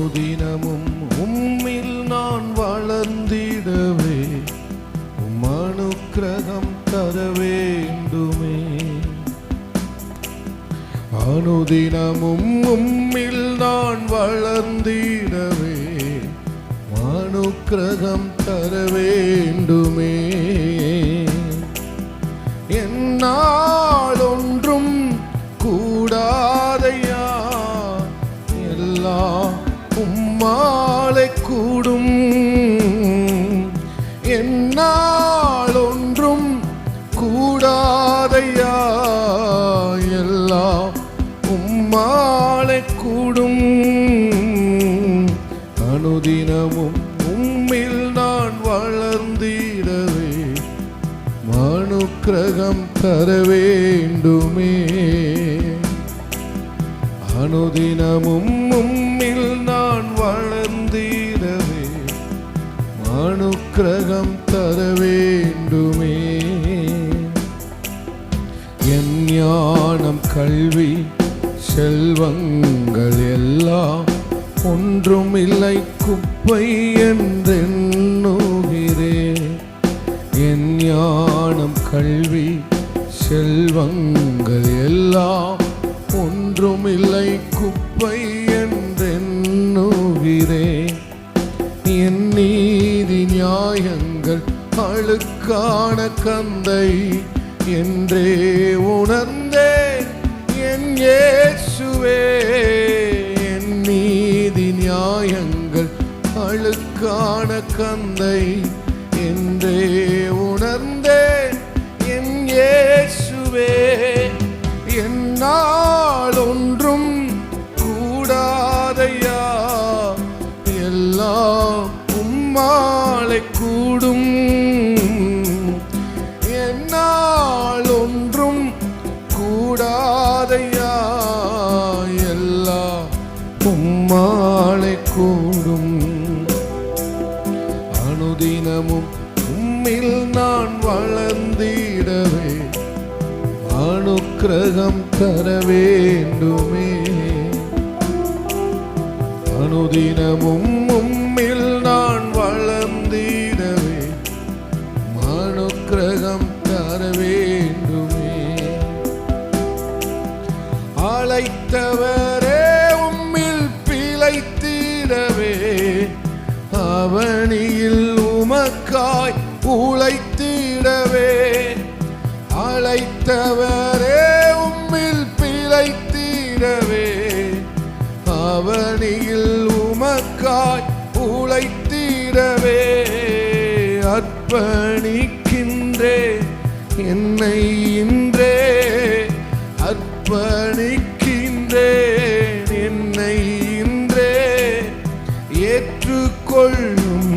அனுதினமும் உம்மில் நான் வளர்ந்திடவே உம் அனுக்கிரகம் தர வேண்டுமே. அனுதினமும் உம்மில் நான் வளர்ந்திடவே அனுக்கிரகம் தர வேண்டுமே. என்னால் ஒன்றும் கூடாதையா, எல்லாம் உம்மாலே கூடும். என்னால் ஒன்றும் கூடாதையா, எல்லாம் உம்மாலே கூடும். அனுதினமும் உம்மில் நான் வளர்ந்திடவே அனுக்கிரகம் தர வேண்டுமே. அனுதினமும் உம்மில் நான் வளர்ந்திடவே அனுக்கிரகம் தர வேண்டுமே. என் ஞானம் கல்வி செல்வங்கள் எல்லாம் ஒன்றும் இல்லை குப்பை என்றெண்ணுகிறேன். என் ஞானம் கல்வி செல்வங்கள் எல்லாம் ஒன்றும் இல்லை குப்பை என்றெண்ணுகிறேன். என் நீதி நியாயங்கள் அழுக்கான கந்தை என்றே உணர்ந்தேன் என் இயேசுவே. நீதி நியாயங்கள் அழுக்கான கந்தை என்றே உணர்ந்தேன் என் இயேசுவே. என்னால் ஒன்றும் கூடாதையா, எல்லாம் உம்மாலே கூடும். என்னால் ஒன்றும் கூடாதையா, எல்லாம் உம்மாலே கூடும். அனுதினமும் உம்மில் நான் வளர்ந்திடவே அனுக்கிரகம் தர வேண்டுமே. அனுதினமும் உம்மில் நான் வளர்ந்திடவே அனுக்கிரகம் தர வேண்டுமே. அழைத்தவரே பிழைத்திடவே அவனியில் உமக்காய் உழைத்திடவே. அழைத்தவரே உம்மில் பிழைத்திடவே அவனியில் உமக்காய் உழைத்திடவே. அர்ப்பணிக்கின்றே என்னை இன்றே, அர்ப்பணிக்கின்றேன் என்னை ஏற்றுக்கொள்ளும்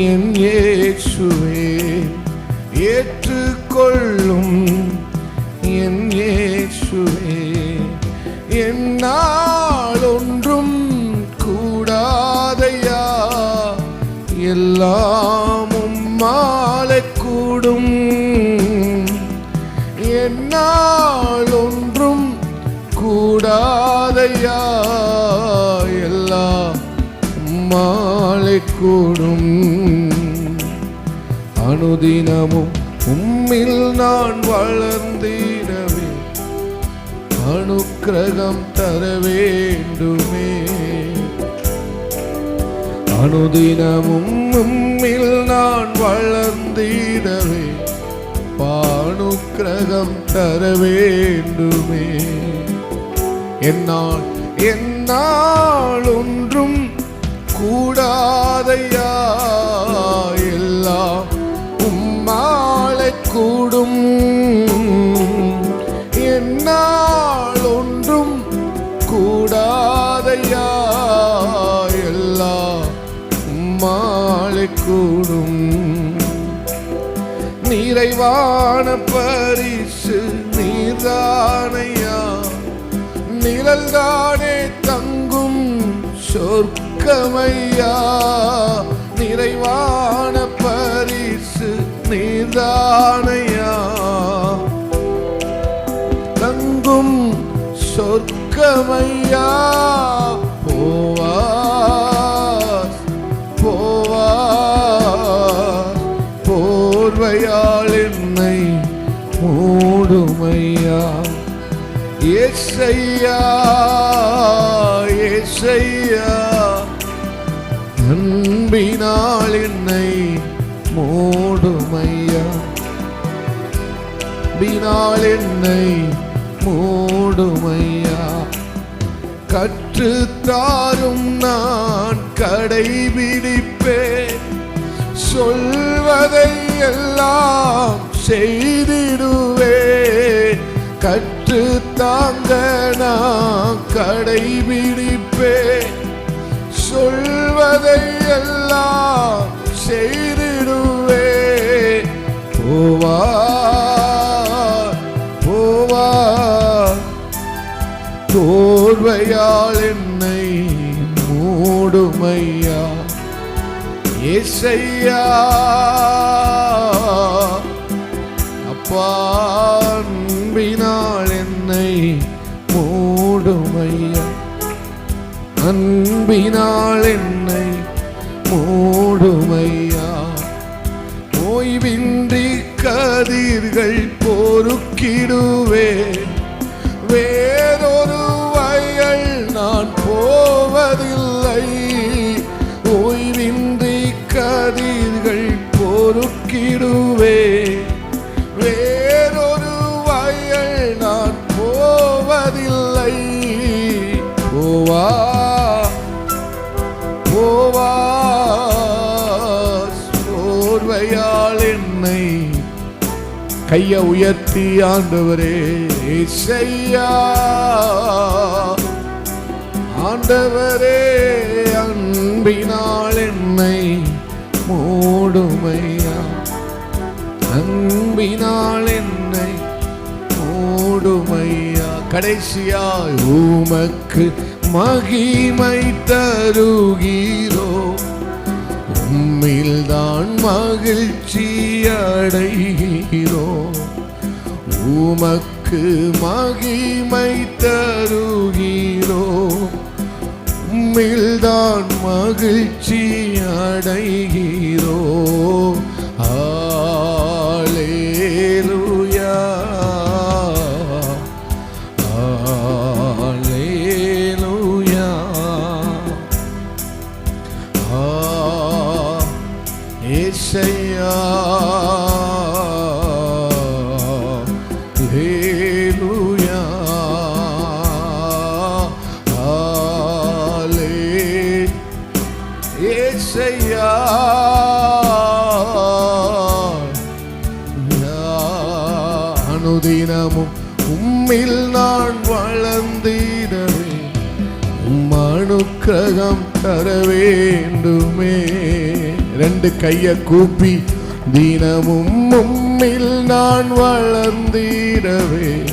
என் இயேசுவே. ஏற்றுக்கொள்ளும் என் இயேசுவே. என்னால் ஒன்றும் கூடாதையா, எல்லாம் உம்மாலே கூடும். என்னால் ஒன்றும் கூடாதையா, எல்லாம் உம்மாலே கூடும். அனுதினமும் உம்மில் நான் வளர்ந்திடவே அனுக்கிரகம் தர வேண்டுமே. அனுதினமும் உம்மில் நான் வளர்ந்திடவே அனுக்கிரகம் தர வேண்டுமே. என்னால் ஒன்றும் கூடாதையா, எல்லாம் உம்மாலே கூடும். என்னால் ஒன்றும் கூடாதையா, எல்லாம் உம்மாலே கூடும். நிறைவான பரிசு நீர்தானையா, நிழல்தானே தங்கும் சொர்க்கமையா. நிறைவான பரிசு நீர்தானையா, தங்கும் சொர்க்கமையா. போவா போர்வையால் என்னை மூடுமையா. ஏசையா ஏசையா அன்பினால் என்னை மூடுமையா. அன்பினால் என்னை மூடுமையா. கற்றுத்தாரும் நான் கடைபிடிப்பேன். சொல்வதை எல்லாம் செய்திடுவேன். கற்றுத்தாங்க நான் கடைபிடிப்பேன். சொல்வதை எல்லாம் செய்திடுவேன். போவார் போவார் போர்வையால் என்னை மூடுமையா. ஏசையா அப்பா அன்பினால் என்னை மூடுமையா. அன்பினால் என்னை மூடுமையா. ஓய்வின்றி கதிர்கள் பொறுக்கிடுவேன். வேறொரு வயல் நான் போவதில்லை. ஓய்வின்றி கதிர்கள் பொறுக்கிடுவேன். வேறொரு வயல் நான் போவதில்லை. போவா போவா சோர்வையால் என்னை கைய உயர்த்தி ஆண்டவரே ஏசையா ஆண்டவரே அன்பினால் என்னை மூடுமையா. அன்பினால் என்னை மூடுமையா. கடைசியாய் உமக்கு மகிமை தருகிறோ. உம்மில்தான் மகிழ்ச்சி அடைகிறோ. உமக்கு மகிமை தருகிறோ. உம்மில்தான் மகிழ்ச்சி அடைகிறோ. ஹல்லேலூயா ஹல்லேலூயா. ஏசையா ஹல்லேலூயா ஏசையா அனுதினமும் உம்மில் நான் வளர்ந்திடவே. உம் அனுக்கிரகம் தர வேண்டுமே. ரெண்டு கைய கூப்பி தினமும் உம்மில் நான் வளர்ந்திடவே.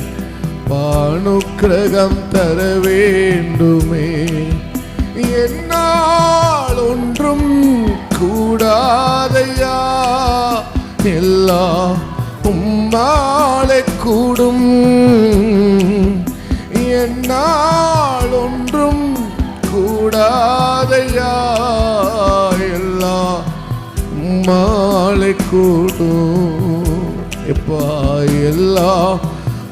அனுக்கிரகம் தர வேண்டுமே. என்னால் ஒன்றும் கூடாதையா. எல்லாம் உம்மாலே கூடும். என்னால் ஒன்றும் கூடாதையா. எல்லாம் உம்மாலே கூடும். எப்பா எல்லாம்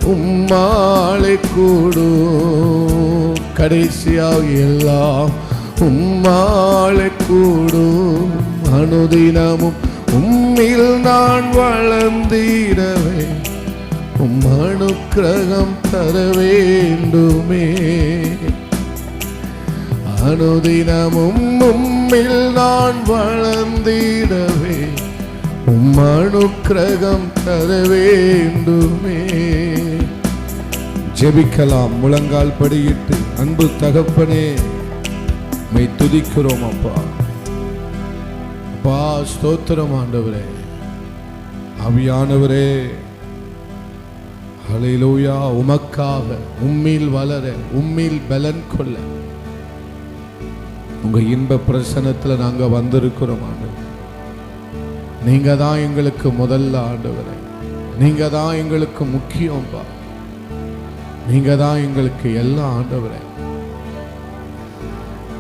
உம்மாலே கூடும். கடைசியாக எல்லாம் உம்மாலே கூடும். அனுதினமும் உம்மில் நான் வளர்ந்திடவே. உம் அனுக்கிரகம் தர வேண்டுமே. அனுதினமும் உம்மில் நான் வளர்ந்திடவே. உம் அனுக்கிரகம் தர வேண்டுமே. ஜெபிக்கலாம். முழங்கால் படியிட்டு அன்பு தகப்பனே மை துதிக்கிறோம் அப்பா. அப்பா ஸ்தோத்திரம் ஆண்டவரே. ஆவியானவரே ஹல்லேலூயா. உமக்காக உம்மில் வளர உம்மில் பலன் கொள்ள உங்க இன்ப பிரசன்னத்துல நாங்க வந்திருக்கிறோம் ஆண்டவரே. நீங்க தான் எங்களுக்கு முதல்ல ஆண்டவரே. நீங்க தான் எங்களுக்கு முக்கியம்பா. நீங்க தான் எங்களுக்கு எல்லாம் ஆண்டவரே.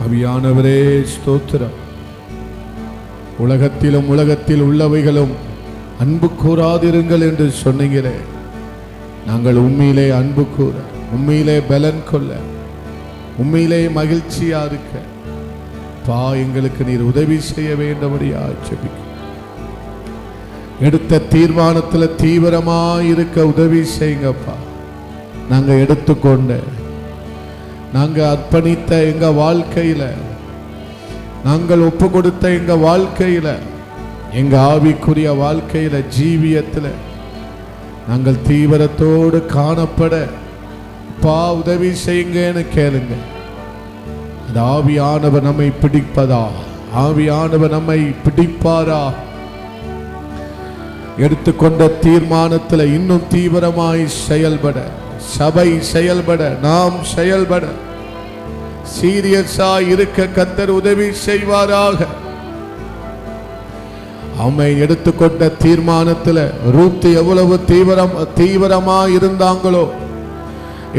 ஆவியானவரே ஸ்தோத்திரம். உலகத்திலும் உலகத்தில் உள்ளவைகளும் அன்பு கூறாதிருங்கள் என்று சொன்னீங்களே. நாங்கள் உண்மையிலே அன்பு கூற, உண்மையிலே பலன் கொள்ள, உண்மையிலே மகிழ்ச்சியா இருக்க எங்களுக்கு நீர் உதவி செய்ய வேண்டும்படியா ஜெபிக்கிறோம். எடுத்த தீர்மானத்தில் தீவிரமாய் இருக்க உதவி செய்யுங்கப்பா. நாங்க எடுத்துக்கொண்ட, நாங்க அர்ப்பணித்த எங்க வாழ்க்கையில, நாங்கள் ஒப்பு கொடுத்த எங்க வாழ்க்கையில, எங்க ஆவிக்குரிய வாழ்க்கையில, ஜீவியத்தில் நாங்கள் தீவிரத்தோடு காணப்பட உதவி செய்யுங்கன்னு கேளுங்க. அந்த ஆவியானவர் நம்மை பிடிப்பதா? ஆவியானவர் நம்மை பிடிப்பாரா? எடுத்துக்கொண்ட தீர்மானத்தில் இன்னும் தீவிரமாய் செயல்பட, சபை செயல்பட, நாம் செயல்பட, சீரியஸா இருக்க கர்த்தர் உதவி செய்வாராக. அவனை எடுத்துக்கொண்ட தீர்மானத்தில் ரூத் எவ்வளவு தீவிரமா இருந்தாங்களோ,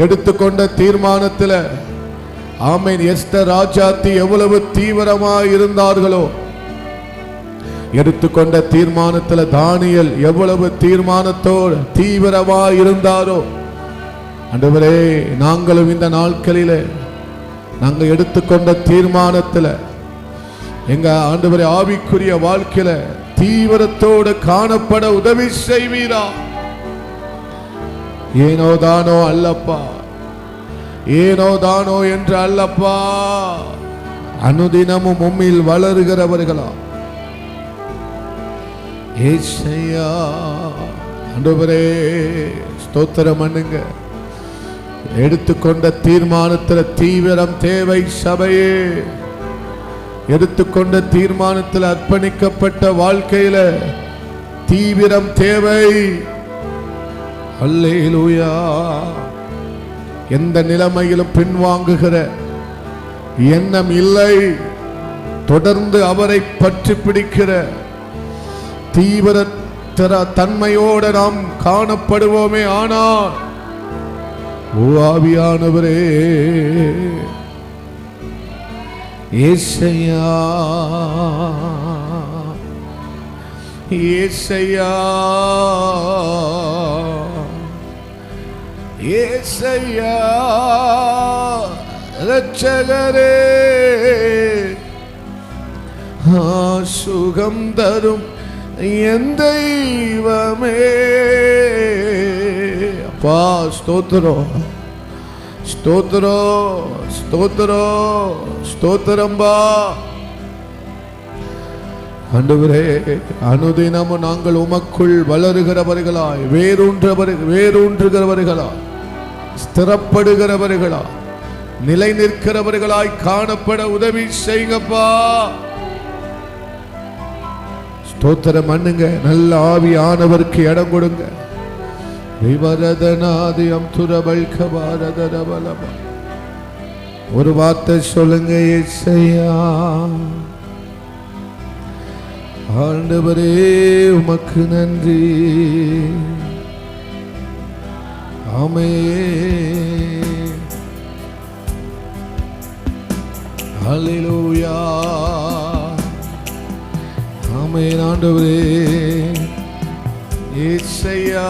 எடுத்துக்கொண்ட தீர்மானத்தில் ஆமென் எஸ்தர் ராஜாத்தி எவ்வளவு தீவிரமா இருந்தார்களோ, எடுத்துக்கொண்ட தீர்மானத்தில் தானியேல் எவ்வளவு தீர்மானத்தோடு தீவிரமா இருந்தாரோ, ஆண்டவரே நாங்களும் இந்த நாட்களிலே நாங்கள் எடுத்துக்கொண்ட தீர்மானத்தில் எங்க ஆண்டவரே ஆவிக்குரிய வாழ்க்கையில தீவிரத்தோடு காணப்பட உதவி செய்வீரா? ஏனோ தானோ அல்லப்பா, ஏனோ தானோ என்று அல்லப்பா, அனுதினமும் உம்மில் வளருகிறவர்களா ஏசையா. ஆண்டவரே ஸ்தோத்திரம் பண்ணுங்க. எடுத்துக்கொண்ட தீர்மானத்தில் தீவிரம் தேவை சபையே. எடுத்துக்கொண்ட தீர்மானத்தில் அர்ப்பணிக்கப்பட்ட வாழ்க்கையில தீவிரம் தேவை. அல்லேலூயா. எந்த நிலைமையிலும் பின்வாங்குகிற எண்ணம் இல்லை. தொடர்ந்து அவரை பற்றி பிடிக்கிற தீவிர தன்மையோடு நாம் காணப்படுவோமே. ஆனால் ஓ ஆவியானவரே, ஏசையா ஏசையா ஏசையா இரட்சகரே, சுகம் தரும் என் தெய்வமே. அப்பா ஸ்தோத்திரம், ஸ்தோத்திரம், ஸ்தோத்திரம், ஸ்தோத்திரம்பா. ஆண்டவரே அனுதினமும் நாங்கள் உமக்குள் வளருகிறவர்களாய், வேரூன்றுகிறவர்களாய், ஸ்திரப்படுகிறவர்களாய், நிலை நிற்கிறவர்களாய் காணப்பட உதவி செய்யுங்கப்பா. ஸ்தோத்திரம் பண்ணுங்க. நல்ல ஆவியானவருக்கு இடம் கொடுங்க. ஒரு வார்த்தை சொல்லுங்க. ஏசையா ஆண்டவரே உமக்கு நன்றி. ஆமென். ஹல்லேலூயா. ஆமென். ஆண்டவரே ஏசையா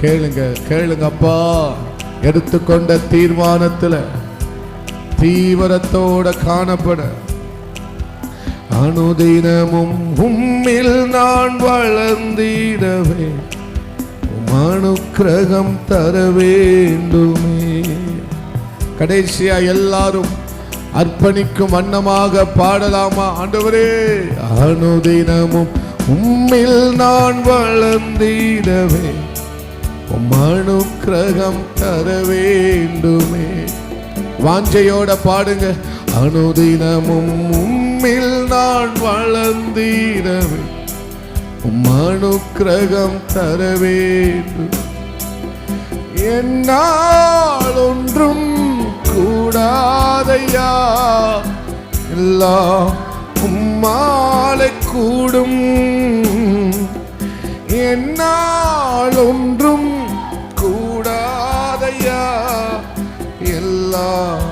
கேளுங்க, கேளுங்கப்பா. எடுத்துக்கொண்ட தீர்மானத்தில் தீவிரத்தோட காணப்பட அனுதினமும் உம்மில் நான் வளர்ந்திடவே அனுக்கிரகம் தர வேண்டுமே. கடைசியா எல்லாரும் அர்ப்பணிக்கும் வண்ணமாக பாடலாமா? ஆண்டவரே அனுதினமும் உம்மில் நான் வளர்ந்திடவே அனுக்கிரகம் தர வேண்டுமே. வாஞ்சையோட பாடுங்க. அனுதினமும் உம்மில் நான் வளர்ந்திடவே அனுக்கிரகம் தர வேண்டும். என்னால் ஒன்றும் கூடாதையா, எல்லாம் உம்மாலே கூடும். என்னால் ஒன்றும் கூடாதையா, எல்லாம்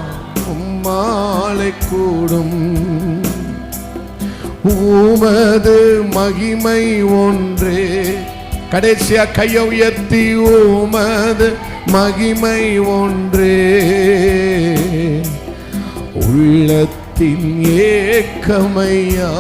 உம்மாலே கூடும். உமது மகிமை ஒன்றே. கடைசியா கையை உயர்த்தி உமது மகிமை ஒன்றே உள்ளத்தின் ஏக்கமையா.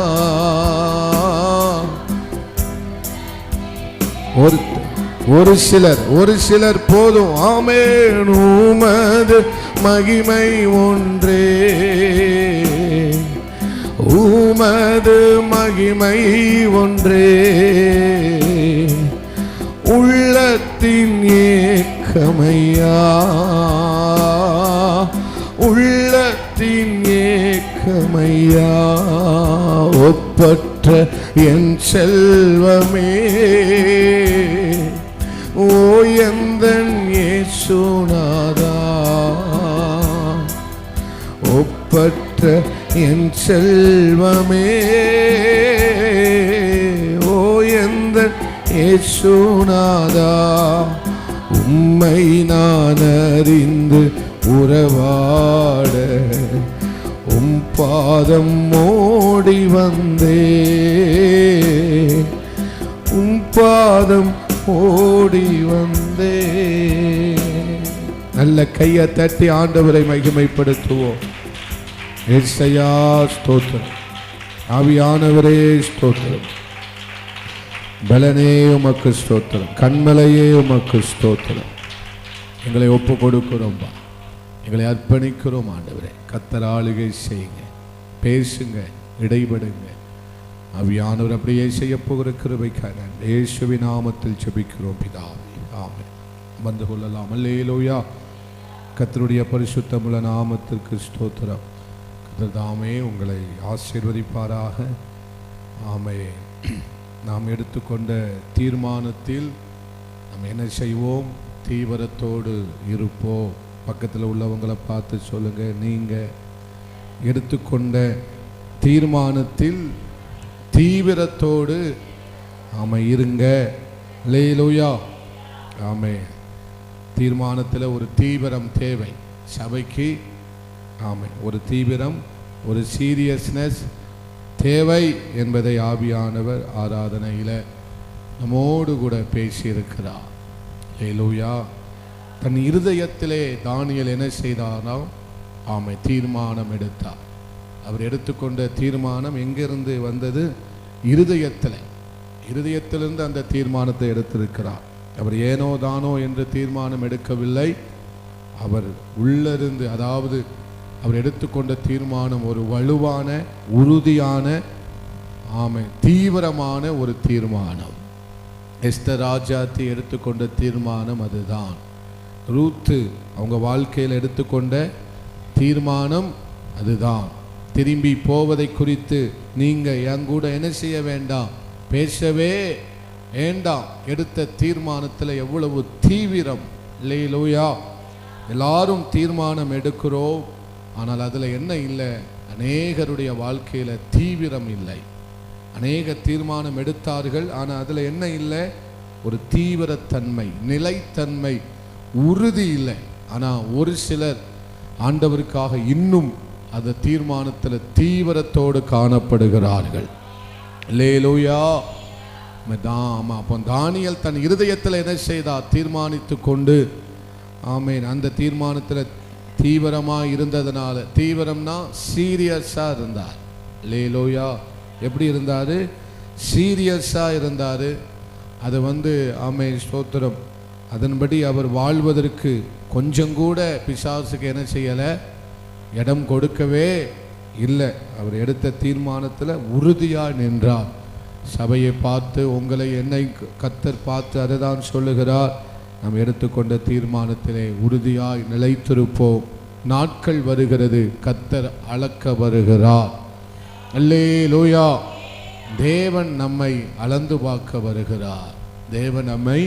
ஒரு சிலர் போதும். ஆமென். உமது மகிமை ஒன்றே, உமது மகிமை ஒன்றே உள்ளத்தின் ஏக்கமையா, உள்ளத்தின் ஏக்கமையா. ஒப்பற்ற என் செல்வமே ஓ எந்தன் இயேசுநாதா, ஒப்பற்ற என் செல்வமே ஓ எந்தன் இயேசுநாதா. உம்மை நான் அறிந்து உறவாட உம் பாதம் ஓடி வந்தே, உம் பாதம் ஓடி வந்தே. நல்ல கையை தட்டி ஆண்டவரை மகிமைப்படுத்துவோம். ஏசையா ஸ்தோத்திரம், ஆவியானவரே ஸ்தோத்திரம், பலனே உமக்கு ஸ்தோத்திரம், கண்மலையே உமக்கு ஸ்தோத்திரம். எங்களை ஒப்பு கொடுக்கிறோம், எங்களை அர்ப்பணிக்கிறோம். ஆண்டவரே கர்த்தர் ஆளுகை செய்யுங்க, பேசுங்க, இடைபடுங்க. ஆவியானவர் அப்படியே செய்ய போகிற கிருபைக்காக இயேசுவின் நாமத்தில் ஜெபிக்கிறோம் பிதாவே, ஆமென். வந்து கொள்ளலாம். அல்லேலூயா. கர்த்தருடைய பரிசுத்தமுள்ள நாமத்திற்கு ஸ்தோத்திரம். கர்த்தர் தாமே உங்களை ஆசீர்வதிப்பாராக. ஆமென். நாம் எடுத்துக்கொண்ட தீர்மானத்தில் நாம் என்ன செய்வோம்? தீவிரத்தோடு இருப்போம். பக்கத்தில் உள்ளவங்களை பார்த்து சொல்லுங்க, நீங்க எடுத்துக்கொண்ட தீர்மானத்தில் தீவிரத்தோடு இருங்க. அல்லேலூயா. ஆமென். தீர்மானத்தில் ஒரு தீவிரம் தேவை சபைக்கு. ஆமென். ஒரு தீவிரம், ஒரு சீரியஸ்னஸ் தேவை என்பதை ஆவியானவர் ஆராதனையில் நம்மோடு கூட பேசியிருக்கிறார். அல்லேலூயா. தன் இருதயத்திலே தானியேல் என்ன செய்தாராம்? ஆமென், தீர்மானம் எடுத்தார். அவர் எடுத்துக்கொண்ட தீர்மானம் எங்கிருந்து வந்தது? இருதயத்திலிருந்து அந்த தீர்மானத்தை எடுத்திருக்கிறார். அவர் ஏனோ தானோ என்று தீர்மானம் எடுக்கவில்லை. அவர் உள்ளிருந்து, அதாவது அவர் எடுத்துக்கொண்ட தீர்மானம் ஒரு வலுவான, உறுதியான, ஆமென், தீவிரமான ஒரு தீர்மானம். எஸ்தர் ராஜாத்தி எடுத்துக்கொண்ட தீர்மானம் அதுதான். ரூத்து அவங்க வாழ்க்கையில் எடுத்துக்கொண்ட தீர்மானம் அதுதான். திரும்பி போவதை குறித்து நீங்க என் கூட என்ன செய்ய வேண்டாம், பேசவே வேண்டாம். எடுத்த தீர்மானத்தில் எவ்வளவு தீவிரம். அல்லேலூயா. எல்லாரும் தீர்மானம் எடுக்கிறோம், ஆனால் அதில் என்ன இல்லை? அநேகருடைய வாழ்க்கையில் தீவிரம் இல்லை. அநேக தீர்மானம் எடுத்தார்கள், ஆனால் அதில் என்ன இல்லை? ஒரு தீவிரத்தன்மை, நிலைத்தன்மை, உறுதி இல்லை. ஆனால் ஒரு சிலர் ஆண்டவருக்காக இன்னும் அந்த தீர்மானத்தில் தீவிரத்தோடு காணப்படுகிறார்கள். அல்லேலூயா. அப்போ தானியேல் தன் இருதயத்தில் என்ன செய்தார்? தீர்மானித்து கொண்டு, ஆமென், அந்த தீர்மானத்தில் தீவிரமாக இருந்ததுனால, தீவிரம்னா சீரியஸாக இருந்தார். அல்லேலூயா. எப்படி இருந்தார்? சீரியஸாக இருந்தார். அது ஆமென், ஸ்தோத்திரம். அதன்படி அவர் வாழ்வதற்கு கொஞ்சம் கூட பிசாசுக்கு என்ன செய்யலை? இடம் கொடுக்கவே இல்லை. அவர் எடுத்த தீர்மானத்தில் உறுதியாக நின்றார். சபையை பார்த்து, உங்களை என்னை கர்த்தர் பார்த்து அதுதான் சொல்லுகிறார், நாம் எடுத்துக்கொண்ட தீர்மானத்திலே உறுதியாய் நிலைத்திருப்போம். நாட்கள் வருகிறது, கர்த்தர் அளக்க வருகிறார். அல்லேலூயா. தேவன் நம்மை அளந்து பார்க்க வருகிறார். தேவன் நம்மை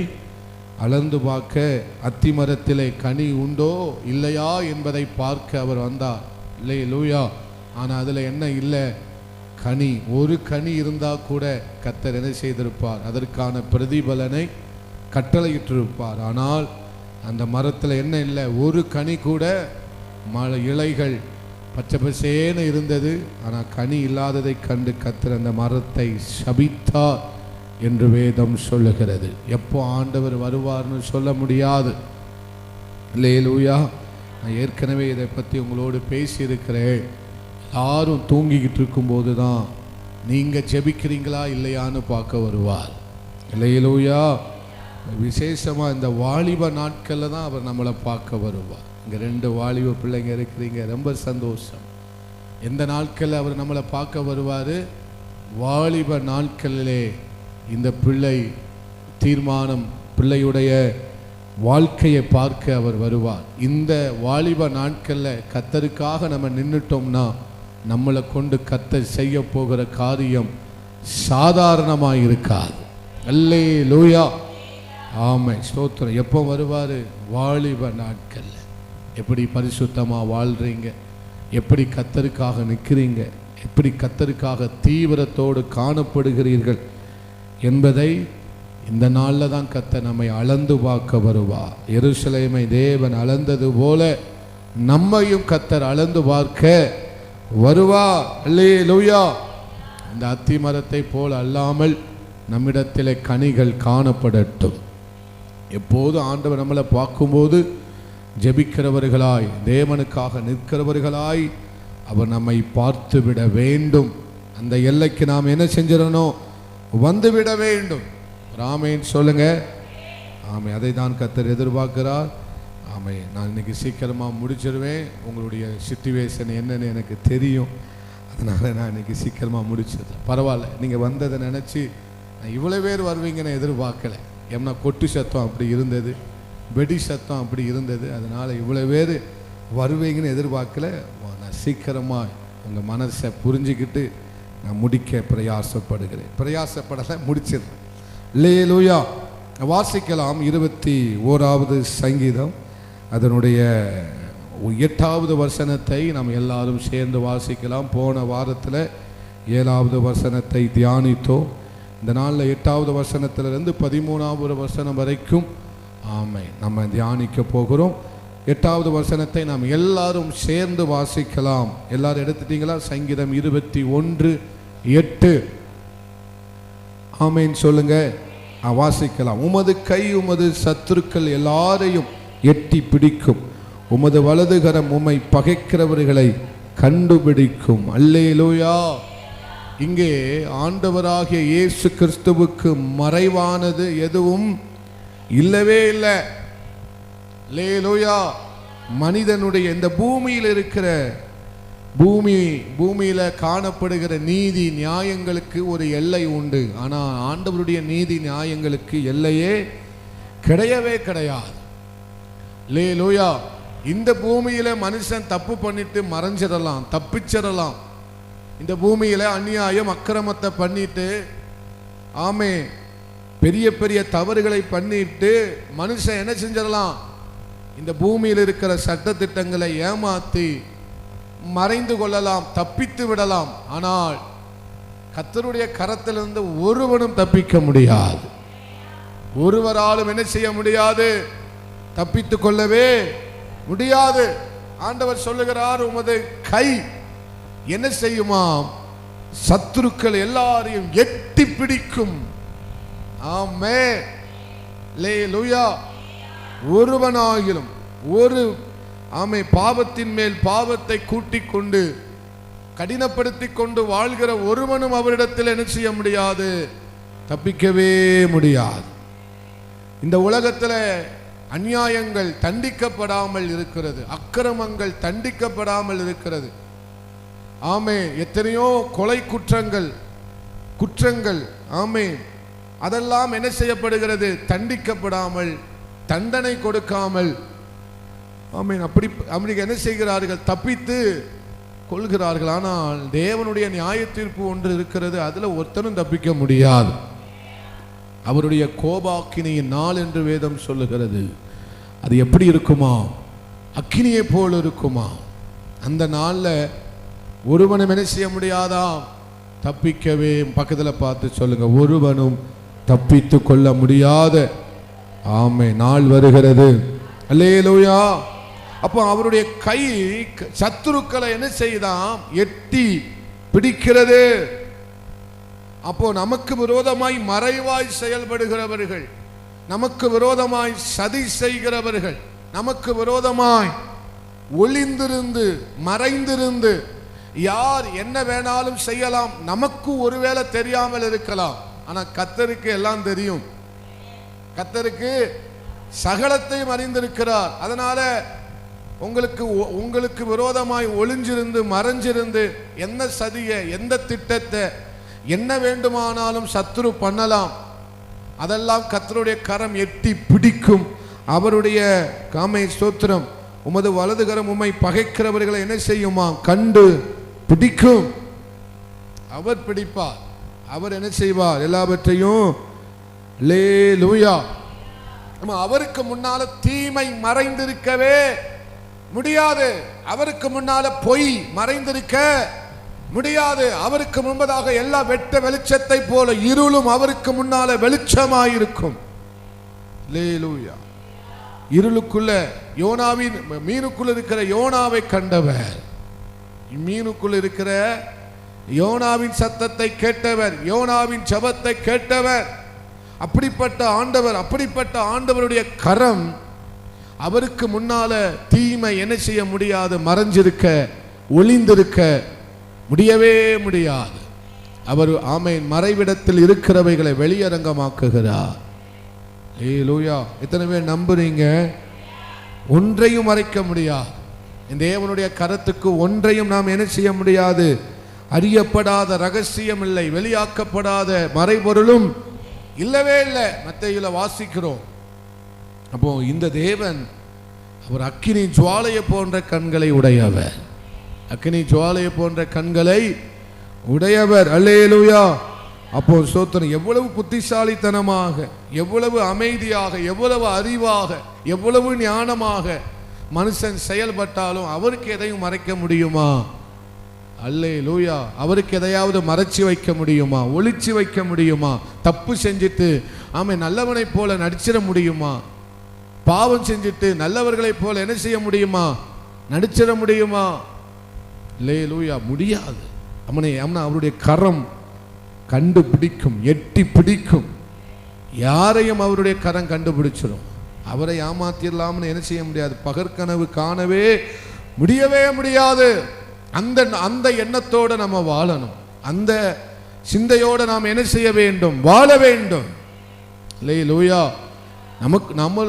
அளந்து பார்க்க, அத்திமரத்திலே கனி உண்டோ இல்லையா என்பதை பார்க்க அவர் வந்தார். அல்லேலூயா. ஆனால் அதில் என்ன இல்லை? கனி. ஒரு கனி இருந்தால் கூட கர்த்தர் என்ன செய்திருப்பார்? அதற்கான பிரதிபலனை கட்டளையிட்டிருப்பார். ஆனால் அந்த மரத்தில் என்ன இல்லை? ஒரு கனி கூட, இலைகள் பச்சை பசேன்னு இருந்தது. ஆனால் கனி இல்லாததை கண்டு கர்த்தர் அந்த மரத்தை சபித்தார் என்று வேதம் சொல்லுகிறது. எப்போ ஆண்டவர் வருவார்னு சொல்ல முடியாது. அல்லேலூயா. நான் ஏற்கனவே இதை பற்றி உங்களோடு பேசியிருக்கிறேன். யாரும் தூங்கிக்கிட்டு இருக்கும்போது தான் நீங்கள் ஜெபிக்கிறீங்களா இல்லையான்னு பார்க்க வருவார். அல்லேலூயா. விசேஷமாக இந்த வாலிப நாட்களில் தான் அவர் நம்மளை பார்க்க வருவார். இங்கே 2 வாலிப பிள்ளைங்க இருக்கிறீங்க, ரொம்ப சந்தோஷம். எந்த நாட்களில் அவர் நம்மளை பார்க்க வருவார்? வாலிப நாட்களிலே இந்த பிள்ளை தீர்மானம், பிள்ளையுடைய வாழ்க்கையை பார்க்க அவர் வருவார். இந்த வாலிப நாட்களில் கர்த்தருக்காக நம்ம நின்றுட்டோம்னா நம்மளை கொண்டு கர்த்தர் செய்ய போகிற காரியம் சாதாரணமாக இருக்காது. அல்லேலூயா. ஆமென், ஸ்தோத்திரம். எப்போ வருவார்? வாலிப நாட்களில். எப்படி பரிசுத்தமாக வாழ்கிறீங்க, எப்படி கர்த்தருக்காக நிற்கிறீங்க, எப்படி கர்த்தருக்காக தீவிரத்தோடு காணப்படுகிறீர்கள் என்பதை இந்த நாளில் தான் கர்த்தர் நம்மை அளந்து பார்க்க வருவார். எருசலேமை தேவன் அளந்தது போல நம்மையும் கர்த்தர் அளந்து பார்க்க வருவார். அல்லேலூயா. இந்த அத்தி மரத்தை போல் அல்லாமல் நம்மிடத்திலே கனிகள் காணப்படட்டும். எப்போது ஆண்டவர் நம்மளை பார்க்கும்போது ஜெபிக்கிறவர்களாய், தேவனுக்காக நிற்கிறவர்களாய் அவர் நம்மை பார்த்து விட வேண்டும். அந்த எல்லைக்கு நாம் என்ன செஞ்சிடணும்? வந்துவிட வேண்டும். ஆமென் சொல்லுங்க. ஆமே, அதை தான் கர்த்தர் எதிர்பார்க்கிறார். ஆமே, நான் இன்னைக்கு சீக்கிரமாக முடிச்சிடுவேன். உங்களுடைய சிச்சுவேஷன் என்னன்னு எனக்கு தெரியும். அதனால் நான் இன்னைக்கு சீக்கிரமாக முடிச்சிடுறேன். பரவாயில்ல, நீங்கள் வந்ததை நினச்சி நான் இவ்வளோ பேர் வருவீங்கன்னு எதிர்பார்க்கலை. ஏன்னா கொட்டு சத்தம் அப்படி இருந்தது, வெடி சத்தம் அப்படி இருந்தது. அதனால் இவ்வளோ பேர் வருவீங்கன்னு எதிர்பார்க்கல. நான் சீக்கிரமாக உங்கள் மனசை புரிஞ்சுக்கிட்டு நான் முடிக்க பிரயாசப்படுகிறேன். பிரயாசப்படலை, முடிச்சிடுறேன். அல்லேலூயா. வாசிக்கலாம் 21வது சங்கீதம் அதனுடைய 8வது வசனத்தை நாம் எல்லாரும் சேர்ந்து வாசிக்கலாம். போன வாரத்தில் 7வது வசனத்தை தியானித்தோம். இந்த நாளில் 8வது வசனத்திலிருந்து 13வது வசனம் வரைக்கும் நம்ம தியானிக்க போகிறோம். 8வது வசனத்தை நாம் எல்லாரும் சேர்ந்து வாசிக்கலாம். எல்லாரும் எடுத்துட்டீங்களா? சங்கீதம் 21:8. ஆமென் சொல்லுங்க. வாசிக்கலாம். உமது கை உமது சத்துருக்கள் எல்லாரையும் எட்டி பிடிக்கும், உமது வலதுகரம் உம்மை பகைக்கிறவர்களை கண்டுபிடிக்கும். அல்லேலூயா. இங்கே ஆண்டவராகிய இயேசு கிறிஸ்துவுக்கு மறைவானது எதுவும் இல்லவே இல்லை. அல்லேலூயா. மனிதனுடைய இந்த பூமியில் இருக்கிற பூமியில காணப்படுகிற நீதி நியாயங்களுக்கு ஒரு எல்லை உண்டு. ஆனால் ஆண்டவருடைய நீதி நியாயங்களுக்கு எல்லையே கிடையவே கிடையாது. அல்லேலூயா. இந்த பூமியில மனுஷன் தப்பு பண்ணிட்டு மறைஞ்சிடலாம், தப்பிச்சிடலாம். இந்த பூமியில அநியாயம் அக்கிரமத்தை பண்ணிட்டு, ஆமே, பெரிய பெரிய தவறுகளை பண்ணிட்டு மனுஷன் என்ன செஞ்சிடலாம்? இந்த பூமியில் இருக்கிற சட்டத்திட்டங்களை ஏமாத்தி மறைந்து கொள்ளலாம், தப்பித்து விடலாம். ஆனால் கர்த்தருடைய கரத்திலிருந்து ஒருவனும் தப்பிக்க முடியாது. ஒருவராலும் என்ன செய்ய முடியாது? தப்பித்து கொள்ளவே முடியாது. ஆண்டவர் சொல்லுகிறார், உமது கை என்ன செய்யுமாம்? சத்துருக்கள் எல்லாரையும் எட்டி பிடிக்கும். ஆமென். அல்லேலூயா. ஒருவனாகிலும் ஒரு பாவத்தின் மேல் பாவத்தை கூட்டிக் கொண்டு கடினப்படுத்தி கொண்டு வாழ்கிற ஒருவனும் அவரிடத்தில் என்ன செய்ய முடியாது? தப்பிக்கவே முடியாது. இந்த உலகத்தில் அநியாயங்கள் தண்டிக்கப்படாமல் இருக்கிறது, அக்கிரமங்கள் தண்டிக்கப்படாமல் இருக்கிறது. ஆமே, எத்தனையோ கொலை குற்றங்கள் ஆமே, அதெல்லாம் என்ன செய்யப்படுகிறது? தண்டிக்கப்படாமல், தண்டனை கொடுக்காமல், ஆமே, அப்படி என்ன செய்கிறார்கள்? தப்பித்து கொள்கிறார்கள். ஆனால் தேவனுடைய நியாய தீர்ப்பு ஒன்று இருக்கிறது, அதில் ஒருத்தனும் தப்பிக்க முடியாது. அவருடைய கோபாக்கினியின் நாள் என்று வேதம் சொல்லுகிறது. அது எப்படி இருக்குமா? அக்கினியை போல் இருக்குமா? அந்த நாளில் ஒருவனும் என்ன செய்ய முடியாதா? தப்பிக்கவே. பக்கத்தில் பார்த்து சொல்லுங்க, ஒருவனும் தப்பித்து கொள்ள முடியாத ஆமே நாள் வருகிறது. அல்லேலூயா. அப்போ அவருடைய கை சத்துருக்களை என்ன செய்தாம்? எட்டி பிடிக்கிறது. அப்போ நமக்கு விரோதமாய் மறைவாய் செயல்படுகிறவர்கள், நமக்கு விரோதமாய் சதி செய்கிறவர்கள், நமக்கு விரோதமாய் ஒளிந்திருந்து மறைந்திருந்து யார் என்ன வேணாலும் செய்யலாம். நமக்கு ஒருவேளை தெரியாமல் இருக்கலாம், ஆனா கர்த்தருக்கு எல்லாம் தெரியும். கர்த்தருக்கு சகலத்தையும் அறிந்திருக்கிறார். அதனால உங்களுக்கு விரோதமாய் ஒளிஞ்சிருந்து மறைஞ்சிருந்து என்ன சதியை, எந்த திட்டத்தை, என்ன வேண்டுமானாலும் சத்துரு பண்ணலாம். அதெல்லாம் கர்த்தருடைய கரம் எட்டி பிடிக்கும். அவருடைய காமை ஸ்தோத்திரம், உமது வலது கரம் உம்மை பகைக்கிறவர்களை என்ன செய்யுமா? கண்டு பிடிக்கும். அவர் பிடிப்பார். அவர் என்ன செய்வார்? எல்லாவற்றையும். அல்லேலூயா. அவருக்கு முன்னால தீமை மறைந்திருக்கவே முடியாது. அவருக்கு முன்னால பொய் மறைந்திருக்க முடியாது. அவருக்கு முன்பதாக எல்லா வெட்ட வெளிச்சத்தை போல இருளும் அவருக்கு முன்னால வெளிச்சமாயிருக்கும். அல்லேலூயா. இருளுக்குள்ள யோனாவின் மீனுக்குள்ள இருக்கிற யோனாவை கண்டவர், மீனுக்குள்ள இருக்கிற யோனாவின் சத்தத்தை கேட்டவர், யோனாவின் ஜெபத்தை கேட்டவர். அப்படிப்பட்ட ஆண்டவர், அப்படிப்பட்ட ஆண்டவருடைய கரம் அவருக்கு முன்னால தீமை என்ன செய்ய முடியாது? மறைஞ்சிருக்க, ஒளிந்திருக்க முடியவே முடியாது. அவர் ஆமென் மறைவிடத்தில் இருக்கிறவைகளை வெளியரங்கமாக்குகிறார். அல்லேலூயா. எத்தனை பேர் நம்புறீங்க? ஒன்றையும் மறைக்க முடியாது. இந்த தேவனுடைய கரத்துக்கு ஒன்றையும் நாம் என்ன செய்ய முடியாது? அறியப்படாத ரகசியம் இல்லை, வெளியாக்கப்படாத மறைபொருளும் இல்லவே இல்லை. மத்தேயுல வாசிக்கிறோம். அப்போ இந்த தேவன் அவர் அக்கினி ஜுவாலையை போன்ற கண்களை உடையவர், அக்கினி ஜுவாலையை போன்ற கண்களை உடையவர். அல்லேலூயா. அப்போ ஸ்தோத்திரம். எவ்வளவு புத்திசாலித்தனமாக, எவ்வளவு அமைதியாக, எவ்வளவு அறிவாக, எவ்வளவு ஞானமாக மனுஷன் செயல்பட்டாலும் அவருக்கு எதையும் மறைக்க முடியுமா? அல்லேலூயா. அவருக்கு எதையாவது மறைச்சு வைக்க முடியுமா? ஒளிச்சு வைக்க முடியுமா? தப்பு செஞ்சுட்டு ஆமென் நல்லவனை போல நடிச்சிட முடியுமா? பாவம் செஞ்சுட்டு நல்லவர்களை போல என்ன செய்ய முடியுமா? நடிச்சிட முடியுமா? அல்லேலூயா. முடியாது. அவருடைய கரம் கண்டுபிடிக்கும், எட்டி பிடிக்கும். யாரையும் அவருடைய கரம் கண்டுபிடிச்சிடும். அவரை ஏமாத்திடலாம்னு என்ன செய்ய முடியாது? பகற்கனவு காணவே முடியவே முடியாது. அந்த எண்ணத்தோடு நம்ம வாழணும். அந்த சிந்தையோடு நாம் என்ன செய்ய வேண்டும்? வாழ வேண்டும். அல்லேலூயா.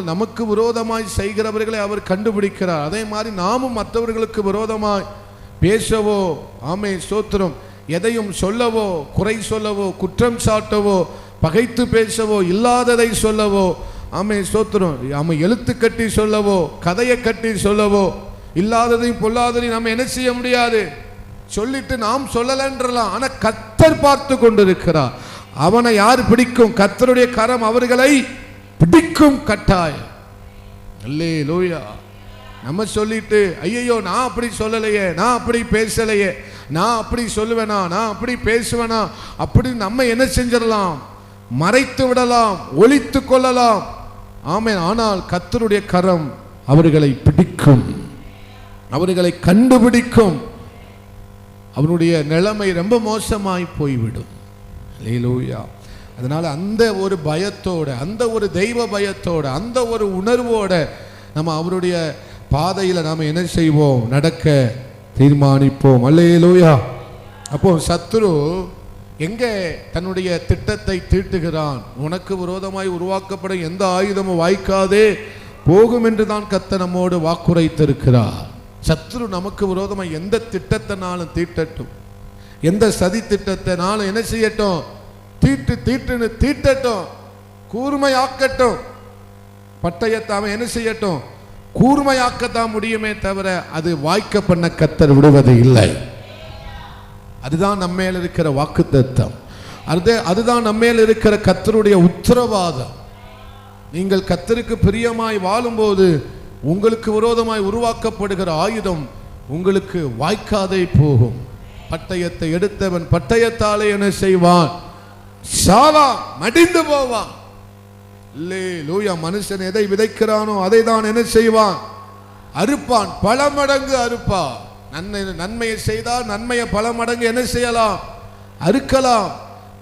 நமக்கு விரோதமாய் செய்கிறவர்களை அவர் கண்டுபிடிக்கிறார். அதே மாதிரி நாமும் மற்றவர்களுக்கு விரோதமாய் பேசவோ ஆமென் ஸ்தோத்திரம் எதையும் சொல்லவோ, குறை சொல்லவோ, குற்றம் சாட்டவோ, பகைத்து பேசவோ, இல்லாததை சொல்லவோ ஆமென் ஸ்தோத்திரம் எழுத்து கட்டி சொல்லவோ, கதையை கட்டி சொல்லவோ, இல்லாததையும் பொல்லாததையும் நம்ம என்ன செய்ய முடியாது? சொல்லிட்டு நாம் சொல்லலன்றலாம். ஆனா கர்த்தர் பார்த்து கொண்டிருக்கிறார். அவனை யார் பிடிக்கும்? கர்த்தருடைய கரம் அவர்களை பிடிக்கும் கட்டாயம். அல்லேலூயா. நம்ம சொல்லிட்டு ஐயோ நான் அப்படி சொல்லலையே, நான் அப்படி பேசலையே, நான் அப்படி சொல்லுவேனா, நான் அப்படி பேசுவேனா அப்படி நம்ம என்ன செஞ்சிடலாம்? மறைத்து விடலாம், ஒளித்து கொள்ளலாம். ஆமென். ஆனால் கர்த்தருடைய கரம் அவர்களை பிடிக்கும், அவர்களை கண்டுபிடிக்கும். அவருடைய நிலைமை ரொம்ப மோசமாய் போய்விடும். அல்லேலூயா. அதனால அந்த ஒரு பயத்தோட, அந்த ஒரு தெய்வ பயத்தோட, அந்த ஒரு உணர்வோட நம்ம அவருடைய பாதையில நாம என்ன செய்வோம்? நடக்க தீர்மானிப்போம். அல்லேலூயா. அப்போ சத்துரு எங்கே தன்னுடைய திட்டத்தை தீட்டுகிறான்? உனக்கு விரோதமாய் உருவாக்கப்படும் எந்த ஆயுதமும் வாய்க்காதே போகும் என்று தான் கர்த்தர் நம்மோடு வாக்குரைத்திருக்கிறார். சத்துரு நமக்கு விரோதமாய் எந்த திட்டத்தினாலும் தீட்டட்டும், எந்த சதி திட்டத்தினாலும் என்ன செய்யட்டும்? தீட்டுன்னு தீட்டட்டும், கூர்மையாக்கட்டும். பட்டயத்தை அவன் என்ன செய்யட்டும்? கூர்மையாக்கத்தான் முடியுமே தவிர அது வாய்க்க பண்ண கர்த்தர் விடுவது இல்லை. அதுதான் நம்மேல் இருக்கிற வாக்குத்தத்தம், அதுதான் நம்மேல் இருக்கிற கர்த்தருடைய உத்தரவாதம். நீங்கள் கர்த்தருக்கு பிரியமாய் வாழும்போது உங்களுக்கு விரோதமாய் உருவாக்கப்படுகிற ஆயுதம் உங்களுக்கு வாய்க்காதே போகும். பட்டயத்தை எடுத்தவன் பட்டயத்தாலே என்ன செய்வான்? சாவான், மடிந்து போவான். அல்லேலூயா. மனுஷன் எதை விதைக்கிறானோ அதை தான் என்ன செய்வான்? அறுப்பான், பல மடங்கு அறுப்பான். நன்மையை செய்தால் நன்மையை பல மடங்கு என்ன செய்யலாம்? அறுக்கலாம்.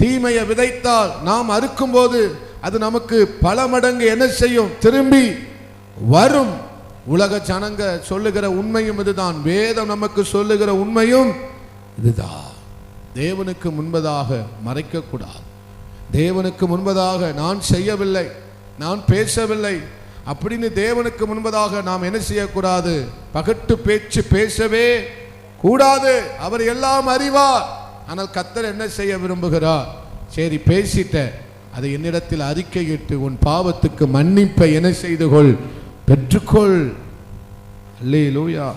தீமையை விதைத்தால் நாம் அறுக்கும் போது அது நமக்கு பல மடங்கு என்ன செய்யும்? திரும்பி வரும். உலக ஜனங்க சொல்லுகிற உண்மையும் இதுதான், வேதம் நமக்கு சொல்லுகிற உண்மையும் இதுதான். தேவனுக்கு முன்பதாக மறைக்க கூடாது. தேவனுக்கு முன்பதாக நான் செய்யவில்லை, நான் பேசவில்லை அப்படின்னு தேவனுக்கு முன்பதாக நாம் என்ன செய்யக்கூடாது? பகட்டு பேச்சு பேசவே கூடாது. அவர் எல்லாம் அறிவார். ஆனால் கர்த்தர் என்ன செய்ய விரும்புகிறார்? சரி பேசிட்ட, அதை என்னிடத்தில் அறிக்கையிட்டு உன் பாவத்துக்கு மன்னிப்பை என்ன செய்து கொள், பெற்றுக்கொள். அல்லேலூயா.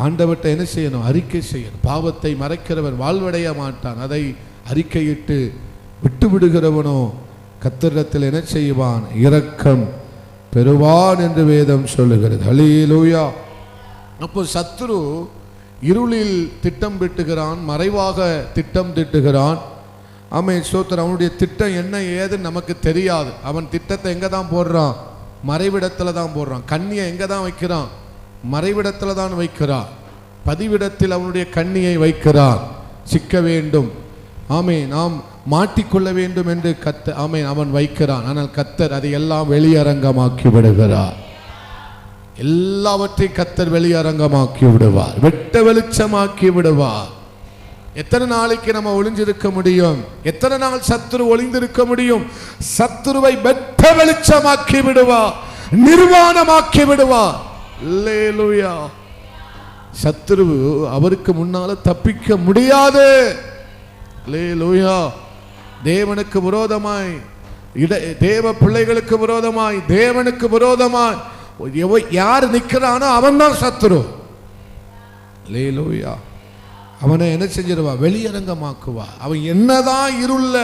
ஆண்டவர்கிட்ட என்ன செய்யணும்? அறிக்கை செய்யணும். பாவத்தை மறைக்கிறவன் வாழ்வடைய மாட்டான். அதை அறிக்கையிட்டு விட்டு விடுகிறவனோ கர்த்தரிடத்தில் என்ன செய்வான்? இரக்கம் பெறுவான் என்று வேதம் சொல்லுகிறது. அல்லேலூயா. அப்போ சத்துரு இருளில் திட்டம் திட்டுகிறான், மறைவாக திட்டம் திட்டுகிறான். ஆமென், ஸ்தோத்திரம். அவனுடைய திட்டம் என்ன ஏதுன்னு நமக்கு தெரியாது. அவன் திட்டத்தை எங்கே தான் போடுறான்? மறைவிடத்தில் தான் போடுறான். கண்ணியை எங்கே தான் வைக்கிறான்? மறைவிடத்தில் தான் வைக்கிறான். பதிவிடத்தில் அவனுடைய கண்ணியை வைக்கிறான். சிக்க வேண்டும், ஆமே, நாம் மாட்டிக்கொள்ள வேண்டும் என்று ஆமே அவன் வைக்கிறான். ஆனால் கர்த்தர் அதை எல்லாம் வெளியரங்கமாக்கி விடுகிறார். எல்லாவற்றையும் கர்த்தர் வெளியரங்கமாக்கி விடுவார், வெட்ட வெளிச்சமாக்கி விடுவார். எத்தனை நாளைக்கு நம்ம ஒளிஞ்சிருக்க முடியும்? எத்தனை நாள் சத்துரு ஒளிந்திருக்க முடியும்? சத்துருவை வெட்ட வெளிச்சமாக்கி விடுவார், நிர்வாணமாக்கி விடுவார். அல்லேலூயா. சத்துரு அவருக்கு முன்னால தப்பிக்க முடியாது. அல்லேலூயா. தேவனுக்கு விரோதமாய், தேவ பிள்ளைகளுக்கு விரோதமாய், தேவனுக்கு விரோதமாய் யார் நிற்கிறானோ அவன் தான் சத்துரு. அல்லேலூயா. அவனை என்ன செஞ்சிருவா? வெளியரங்கமாக்குவா. அவன் என்னதான் இருள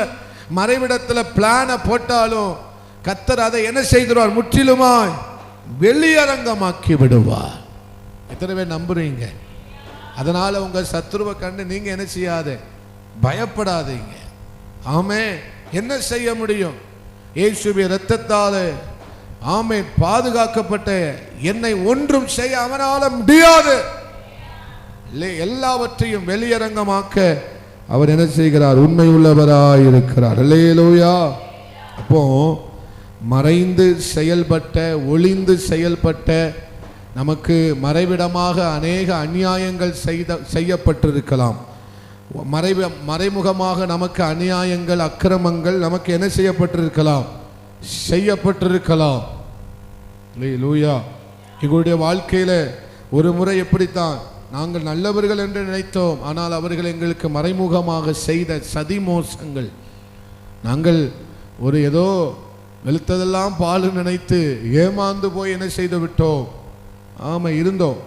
மறைவிடத்தில் பிளான போட்டாலும் கர்த்தர் அதை என்ன செய்திருவார்? முற்றிலுமாய் வெளியரங்கமாக்கி விடுவார். எத்தனை பேர் நம்புறீங்க? அதனால உங்க சத்துருவை கண்டு நீங்க என்ன செய்யாத, பயப்படாதீங்க. ஆமே, என்ன செய்ய முடியும்? இயேசுவின் இரத்தத்தால் ஆமே பாதுகாக்கப்பட்ட என்னை ஒன்றும் செய்ய அவனால முடியாது. எல்லாவற்றையும் வெளியரங்கமாக்க அவர் என்ன செய்கிறார்? உண்மை உள்ளவராய் இருக்கிறார். அல்லேலூயா. அப்போ மறைந்து செயல்பட்ட, ஒளிந்து செயல்பட்ட, நமக்கு மறைவிடமாக அநேக அநியாயங்கள் செய்யப்பட்டிருக்கலாம். மறைமுகமாக நமக்கு அநியாயங்கள், அக்கிரமங்கள் நமக்கு என்ன செய்யப்பட்டிருக்கலாம்? செய்யப்பட்டிருக்கலாம். அல்லேலூயா. எங்களுடைய வாழ்க்கையில ஒரு முறை எப்படித்தான் நாங்கள் நல்லவர்கள் என்று நினைத்தோம், ஆனால் அவர்கள் எங்களுக்கு மறைமுகமாக செய்த சதி மோசங்கள், நாங்கள் ஒரு ஏதோ வெளுத்ததெல்லாம் பால் நினைத்து ஏமாந்து போய் என்ன செய்து விட்டோம். ஆமா, இருந்தோம்.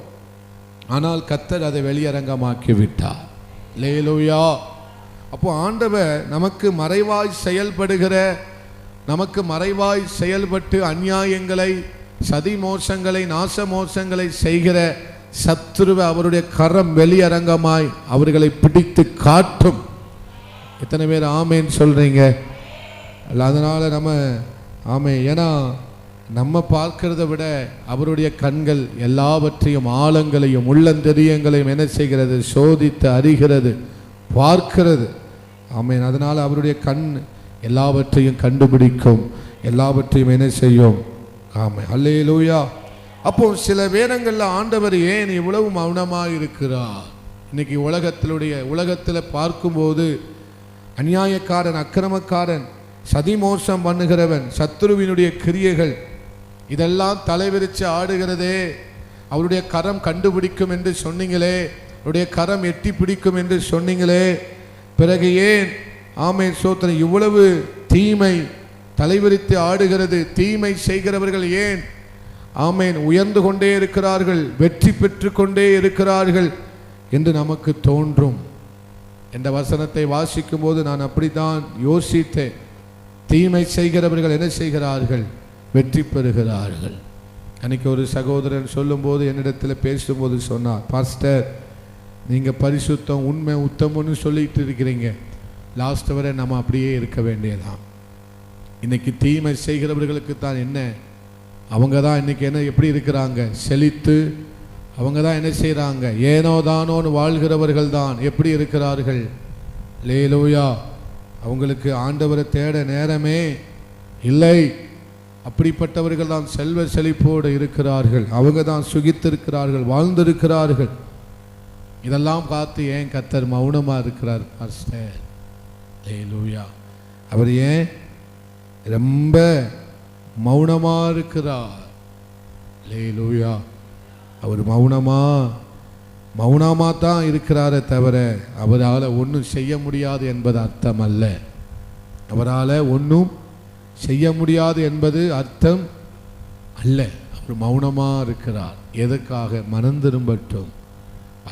ஆனால் கர்த்தர் அதை வெளியரங்கமாக்கி விட்டார். அல்லேலூயா. அப்போ ஆண்டவர் நமக்கு மறைவாய் செயல்படுகிற, நமக்கு மறைவாய் செயல்பட்டு அநியாயங்களை, சதி மோசங்களை, நாச மோசங்களை செய்கிற சத்துருவை அவருடைய கரம் வெளியரங்கமாய் அவர்களை பிடித்து காட்டும். எத்தனை பேர் ஆமேன்னு சொல்றீங்க? அதனால நம்ம ஆமே, ஏன்னா நம்ம பார்க்கிறத விட அவருடைய கண்கள் எல்லாவற்றையும், ஆழங்களையும் உள்ளந்தெரியங்களையும் என்ன செய்கிறது? சோதித்து அறிகிறது, பார்க்கிறது. ஆமேன். அதனால அவருடைய கண் எல்லாவற்றையும் கண்டுபிடிக்கும், எல்லாவற்றையும் என்ன செய்யும்? ஆமே. அல்லேலூயா. அப்போ சில வேதங்களில் ஆண்டவர் ஏன் இவ்வளவு மௌனமாக இருக்கிறார்? இன்னைக்கு உலகத்தில் பார்க்கும்போது அநியாயக்காரன், அக்கிரமக்காரன், சதிமோசம் பண்ணுகிறவன், சத்துருவினுடைய கிரியைகள் இதெல்லாம் தலைவிரிச்சு ஆடுகிறதே. அவருடைய கரம் கண்டுபிடிக்கும் என்று சொன்னீங்களே, அவருடைய கரம் எட்டி பிடிக்கும் என்று சொன்னீங்களே, பிறகு ஏன் ஆமே சோத்திரம் இவ்வளவு தீமை தலைவிரித்து ஆடுகிறது? தீமை செய்கிறவர்கள் ஏன் ஆமேன் உயர்ந்து கொண்டே இருக்கிறார்கள், வெற்றி பெற்று கொண்டே இருக்கிறார்கள் என்று நமக்கு தோன்றும். என்ற வசனத்தை வாசிக்கும் போது நான் அப்படித்தான் யோசித்தேன். தீமை செய்கிறவர்கள் என்ன செய்கிறார்கள்? வெற்றி பெறுகிறார்கள். அன்னைக்கு ஒரு சகோதரன் சொல்லும்போது, என்னிடத்தில் பேசும்போது சொன்னார், பாஸ்டர் நீங்கள் பரிசுத்தம், உண்மை, உத்தமன்னு சொல்லிட்டு இருக்கிறீங்க, லாஸ்ட் வரை நம்ம அப்படியே இருக்க வேண்டியதான். இன்னைக்கு தீமை செய்கிறவர்களுக்கு தான் என்ன, அவங்க தான் இன்னைக்கு என்ன எப்படி இருக்கிறாங்க? செழித்து அவங்க தான் என்ன செய்கிறாங்க? ஏனோ தானோன்னு வாழ்கிறவர்கள் தான் எப்படி இருக்கிறார்கள்? அல்லேலூயா. அவங்களுக்கு ஆண்டவரை தேட நேரமே இல்லை. அப்படிப்பட்டவர்கள் தான் செல்வ செழிப்போடு இருக்கிறார்கள். அவங்க தான் சுகித்திருக்கிறார்கள், வாழ்ந்திருக்கிறார்கள். இதெல்லாம் பார்த்து ஏன் கர்த்தர் மௌனமாக இருக்கிறார் பாஸ்டர்? அல்லேலூயா. அவர் ஏன் ரொம்ப மௌனமாக இருக்கிறார்? அல்லேலூயா. அவர் மௌனமாக தான் இருக்கிறாரே தவிர அவரால் ஒன்றும் செய்ய முடியாது என்பது அர்த்தம் அல்ல. அவரால் ஒன்றும் செய்ய முடியாது என்பது அர்த்தம் அல்ல. அவர் மௌனமாக இருக்கிறார். எதற்காக? மனம் திரும்பட்டும்.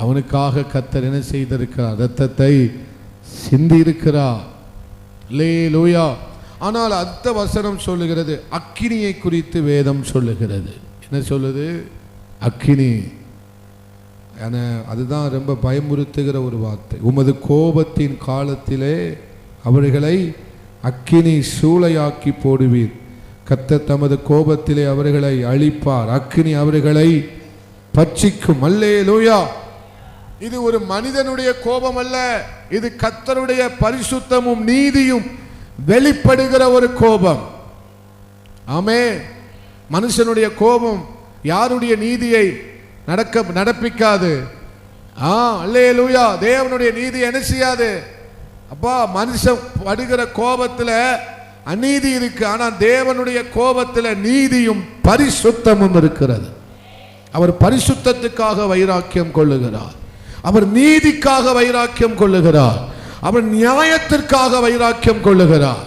அவனுக்காக கர்த்தர் என்ன செய்திருக்கிறார்? இரத்தத்தை சிந்தி இருக்கிறார். அல்லேலூயா. ஆனால் அடுத்த வசனம் சொல்லுகிறது, அக்கினியை குறித்து வேதம் சொல்லுகிறது. என்ன சொல்லுது? அக்கினி. அதுதான் ரொம்ப பயமுறுத்துகிற ஒரு வார்த்தை. உமது கோபத்தின் காலத்திலே அவர்களை அக்கினி சூளையாக்கி போடுவீர். கர்த்தர் தமது கோபத்திலே அவர்களை அழிப்பார். அக்கினி அவர்களை பட்சிக்கும். அல்லேலூயா. இது ஒரு மனிதனுடைய கோபம் அல்ல, இது கர்த்தருடைய பரிசுத்தமும் நீதியும் வெளிப்படுகிற ஒரு கோபம். ஆமென். மனுஷனுடைய கோபம் யாருடைய நீதியை நடப்பிக்காது. அல்லேலூயா. தேவனுடைய நீதி என்ன செய்யாது? அப்பா, மனுஷன் படுகிற கோபத்தில் அநீதி இருக்கு, ஆனா தேவனுடைய கோபத்தில் நீதியும் பரிசுத்தமும் இருக்கிறது. அவர் பரிசுத்தத்துக்காக வைராக்கியம் கொள்ளுகிறார். அவர் நீதிக்காக வைராக்கியம் கொள்ளுகிறார். அவர் நியாயத்திற்காக வைராக்கியம் கொள்ளுகிறார்.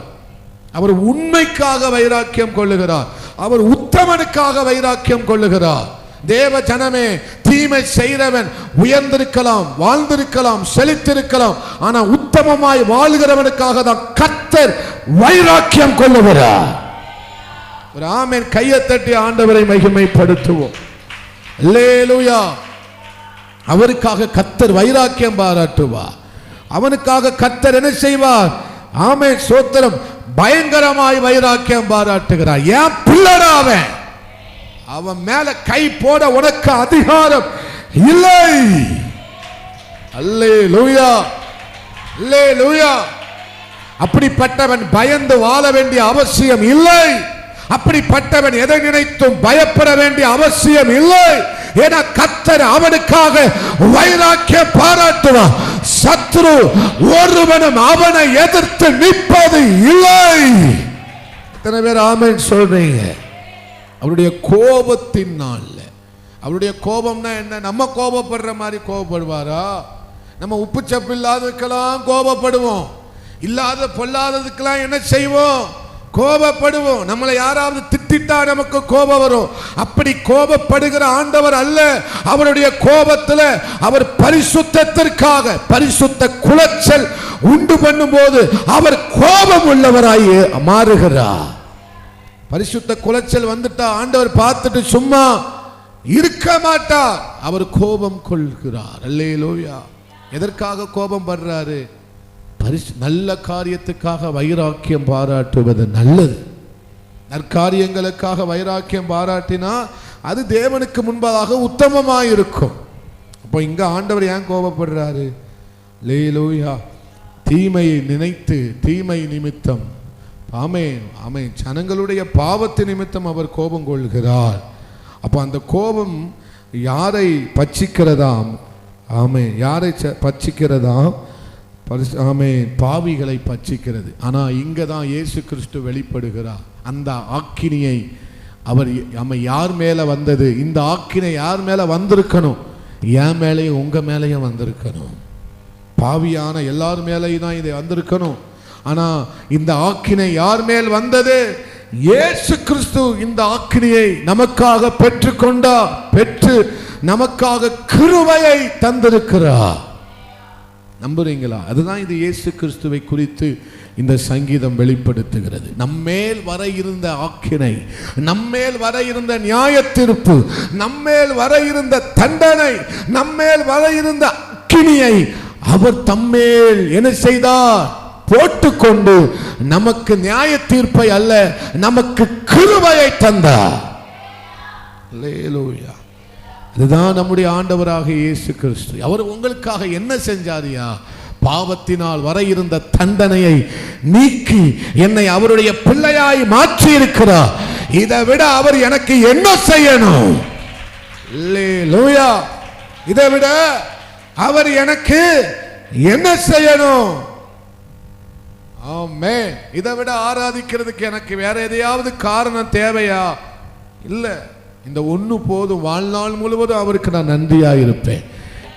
அவர் உண்மைக்காக வைராக்கியம் கொள்ளுகிறார். அவர் உத்தமனுக்காக வைராக்கியம் கொள்ளுகிறார். தேவ ஜனமே, தீமை செய்கிறவன் உயர்ந்திருக்கலாம், வாழ்ந்திருக்கலாம், செழித்திருக்கலாம், ஆனா உத்தமமாய் வாழ்கிறவனுக்காக தான் கர்த்தர் வைராக்கியம் கொள்ளுகிறார். ஒரு ஆமென். கையை தட்டி ஆண்டவரை மகிமைப்படுத்துவோம். அல்லேலூயா. அவருக்காக கர்த்தர் வைராக்கியம் பாராட்டுவார். அவனுக்காக கர்த்தர் என்ன செய்வார்? ஆமென், ஸ்தோத்திரம். பயங்கரமாய் வைராக்கியம் பாராட்டுகிறார். ஏன் பிள்ளடா அவன் மேல கை போட உனக்கு அதிகாரம் இல்லை. அல்லேலூயா. அல்லேலூயா. அப்படிப்பட்டவன் பயந்து வாழ வேண்டிய அவசியம் இல்லை. அப்படிப்பட்டவன் எதை நினைத்தும் பயப்பட வேண்டிய அவசியம் இல்லை. ஏன்னா கர்த்தர் அவனுக்காக வைராக்கியம் பாராட்டுவார். சத்ரு ஒருவனும் அவனை எதிர்த்து நிற்பது இல்லை. எத்தனை பேர் ஆமென் சொல்றீங்க? அவருடைய கோபத்தின் நாள்ல, அவருடைய கோபம்னா என்ன? நம்ம கோபப்படுற மாதிரி கோபப்படுவாரா? நம்ம உப்பு சப்பு இல்லாததுக்கெல்லாம் கோபப்படுவோம், இல்லாத பொல்லாததுக்கெல்லாம் என்ன செய்வோம்? கோபப்படுவோம். நம்மளை யாராவது திட்டிட்டா நமக்கு கோபம் வரும். அப்படி கோபப்படுகிற ஆண்டவர் அல்ல. அவருடைய கோபத்தில் அவர் பரிசுத்தத்திற்காக பரிசுத்த குலைச்சல் உண்டு பண்ணும் போது அவர் கோபம் உள்ளவராய் மாறுகிறார். பரிசுத்த குலைச்சல் வந்துட்டா ஆண்டவர் பார்த்துட்டு சும்மா இருக்க மாட்டார். அவர் கோபம் கொள்கிறார். அல்லேலூயா. எதற்காக கோபம் படுறாரு? நல்ல காரியத்துக்காக வைராக்கியம் பாராட்டுவது நல்லது. நற்காரியங்களுக்காக வைராக்கியம் பாராட்டினா அது தேவனுக்கு முன்பதாக உத்தமமாயிருக்கும். அப்போ இங்க ஆண்டவர் ஏன் கோபப்படுறாரு? அல்லேலூயா. தீமையை நினைத்து, தீமை நிமித்தம், ஆமென் ஆமென், ஜனங்களுடைய பாவத்து நிமித்தம் அவர் கோபம் கொள்கிறார். அப்போ அந்த கோபம் யாரை பட்சிக்கிறதாம்? ஆமென். யாரை பட்சிக்கிறதாம்? ஆமென், பாவிகளை பட்சிக்கிறது. ஆனால் இங்கே தான் இயேசு கிறிஸ்து வெளிப்படுகிறார். அந்த ஆக்கினியை அவர் நம்ம யார் மேலே வந்தது? இந்த ஆக்கினை யார் மேலே வந்திருக்கணும்? என் மேலேயும் உங்கள் மேலேயும் வந்திருக்கணும். பாவியான எல்லார் மேலேயும் தான் இதை வந்திருக்கணும். ஆனால் இந்த ஆக்கினை யார் மேல் வந்தது? இயேசு கிறிஸ்து இந்த ஆக்கினியை நமக்காக பெற்றுக்கொண்டார். பெற்று நமக்காக கிருபையை தந்திருக்கிறார். நம்புறீங்களா? அதுதான் இது இயேசு கிறிஸ்துவை குறித்து இந்த சங்கீதம் வெளிப்படுத்துகிறது. நம்மேல் வர இருந்த ஆக்கினை, நம்மேல் வர இருந்த நியாய தீர்ப்பு, நம்மேல் வர இருந்த தண்டனை, நம்மேல் வர இருந்த அக்கினியை அவர் தம்மேல் என்ன செய்தார்? போட்டுக்கொண்டு நமக்கு நியாய தீர்ப்பை அல்ல, நமக்கு கிருபையை தந்தார். அல்லேலூயா. அதுதான் நம்முடைய ஆண்டவராக இயேசு கிறிஸ்து. அவர் உங்களுக்காக என்ன செஞ்சாரியா? பாவத்தினால் வர இருந்த தண்டனையை நீக்கி என்னை அவருடைய பிள்ளையாய் மாற்றி இருக்கிறார். இதை விட அவர் எனக்கு என்ன செய்யணும்? அல்லேலூயா. இதை விட அவர் எனக்கு என்ன செய்யணும்? ஆமென். இதை விட ஆராதிக்கிறதுக்கு எனக்கு வேற எதையாவது காரணம் தேவையா? இல்ல, இந்த ஒண்ணு போதும். வாழ்நாள் முழுவதும் அவருக்கு நான் நன்றியா இருப்பேன்.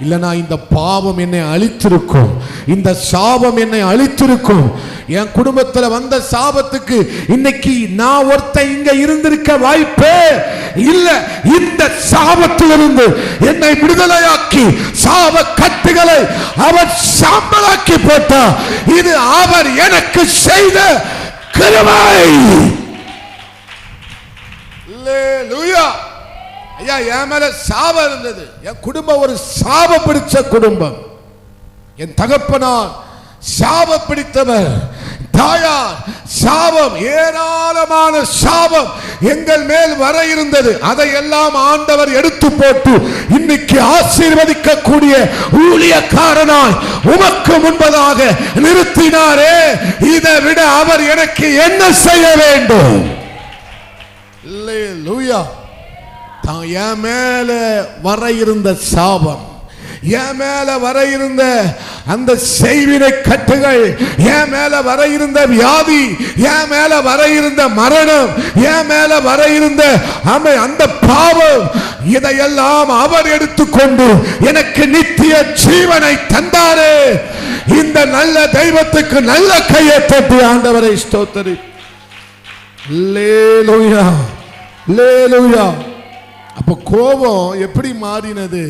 இல்லைனா இந்த பாவம் என்னை அழித்திருக்கும், இந்த சாபம் என்னை அழித்திருக்கும். என் குடும்பத்தில் வந்த சாபத்துக்கு இன்னைக்கு நான் ஒருத்தன் இங்க இருந்திருக்க வாய்ப்பே இல்ல. இந்த சாபத்திலிருந்து என்னை விடுதலையாக்கி சாப கட்டுகளை அவர் சாம்பலாக்கி போட்டார். இது அவர் எனக்கு செய்த கிருபை. அல்லேலூயா. ஐயா, என் மேல சாபம் இருந்தது. என் குடும்பம் ஒரு சாப பிடிச்ச குடும்பம். என் தகப்பனார் சாப பிடித்தவர், தாயார் சாபம், ஏராளமான சாபம் எங்கள் மேல் வர இருந்தது. அதையெல்லாம் ஆண்டவர் எடுத்து போட்டு இன்னைக்கு ஆசீர்வதிக்க கூடிய ஊழியக்காரனாய் உமக்கு முன்பதாக நிறுத்தினாரே. இதை விட அவர் எனக்கு என்ன செய்ய வேண்டும்? அல்லேலூயா. என் மேல வர இருந்த சாபம், என் மேல வர இருந்த அந்த செய்வினை கட்டுகள், என் மேல வர இருந்த வியாதி, என் மேல வர இருந்த மரணம், என் மேல வர இருந்த அந்த பாவம், இதையெல்லாம் அவர் எடுத்துக்கொண்டு எனக்கு நித்திய ஜீவனை தந்தாரே. இந்த நல்ல தெய்வத்துக்கு நல்ல கையை தட்டி ஆண்டவரை ஸ்தோத்திரி. அல்லேலூயா, அல்லேலூயா. அப்ப கோபம் எப்படி மாறினது?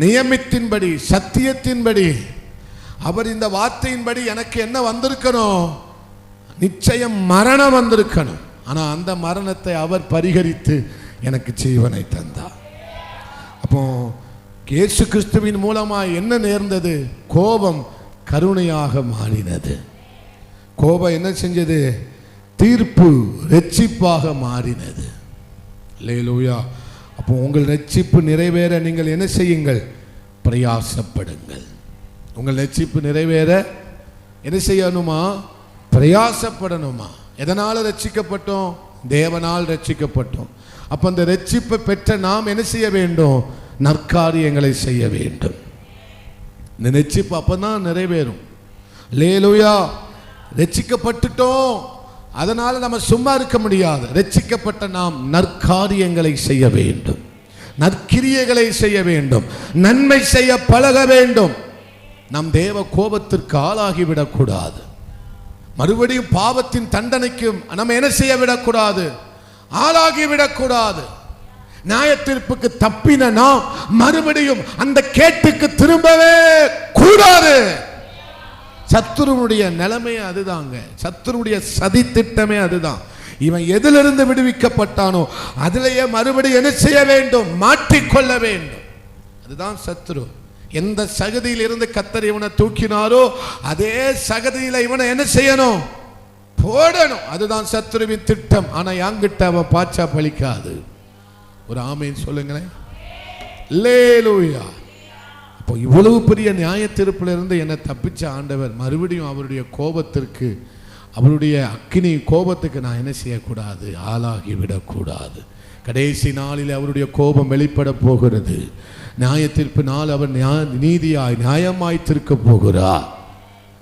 நியமத்தின்படி, சத்தியத்தின்படி, அவர் இந்த வார்த்தையின்படி எனக்கு என்ன வந்திருக்கணும்? நிச்சயம் மரணம் வந்திருக்கணும். ஆனா அந்த மரணத்தை அவர் பரிகரித்து எனக்கு ஜீவனை தந்தார். அப்போ இயேசு கிறிஸ்துவின் மூலமா என்ன நேர்ந்தது? கோபம் கருணையாக மாறினது. கோபம் என்ன செஞ்சது? தீர்ப்பு இரட்சிப்பாக மாறினது. அல்லேலூயா. அப்போ உங்கள் ரட்சிப்பு நிறைவேற நீங்கள் என்ன செய்யுங்கள்? பிரயாசப்படுங்கள். உங்கள் ரட்சிப்பு நிறைவேற என்ன செய்யணுமா? பிரயாசப்படணுமா? எதனால் ரட்சிக்கப்பட்டோம்? தேவனால் ரட்சிக்கப்பட்டோம். அப்போ அந்த ரட்சிப்பை பெற்ற நாம் என்ன செய்ய வேண்டும்? நற்காரியங்களை செய்ய வேண்டும். இந்த ரட்சிப்பு அப்பதான் நிறைவேறும். அல்லேலூயா. ரட்சிக்கப்பட்டுட்டோம், அதனால நம்ம சும்மா இருக்க முடியாது. ரட்சிக்கப்பட்ட நாம் நற்காரியங்களை செய்ய வேண்டும், நற்கிரியைகளை செய்ய வேண்டும், நன்மை செய்ய பழக வேண்டும். நம் தேவ கோபத்திற்கு ஆளாகிவிடக்கூடாது. மறுபடியும் பாவத்தின் தண்டனைக்கு நம்ம என்ன செய்ய விடக்கூடாது? ஆளாகிவிடக்கூடாது. நியாய தீர்ப்புக்கு தப்பின நாம் மறுபடியும் அந்த கேட்டுக்கு திரும்பவே கூடாது. சத்துருவுடைய நிலைமையே அதுதாங்க. சத்துருவுடைய சதி திட்டமே அதுதான். இவன் எதிலிருந்து விடுவிக்கப்பட்டானோ அதிலேயே மறுபடியும் என்ன செய்ய வேண்டும்? மாற்றிக்கொள்ள வேண்டும். அதுதான் சத்துரு. எந்த சகதியில் இருந்து கர்த்தர் இவனை தூக்கினாரோ அதே சகதியில இவனை என்ன செய்யணும்? போடணும். அதுதான் சத்துருவின் திட்டம். ஆனா என்கிட்ட அவன் பாச்சா பலிக்காது. ஒரு ஆமீன் சொல்லுங்களேன். அல்லேலூயா. அப்போ இவ்வளவு பெரிய நியாய தீர்ப்பிலிருந்து என்னை தப்பிச்ச ஆண்டவர் மறுபடியும் அவருடைய கோபத்திற்கு, அவருடைய அக்கினி கோபத்துக்கு நான் என்ன செய்யக்கூடாது? ஆளாகிவிடக்கூடாது. கடைசி நாளில் அவருடைய கோபம் வெளிப்பட போகிறது. நியாய தீர்ப்பு நாள் அவர் நீதியாய் நியாயமாய் தீர்க்க போகிறார்.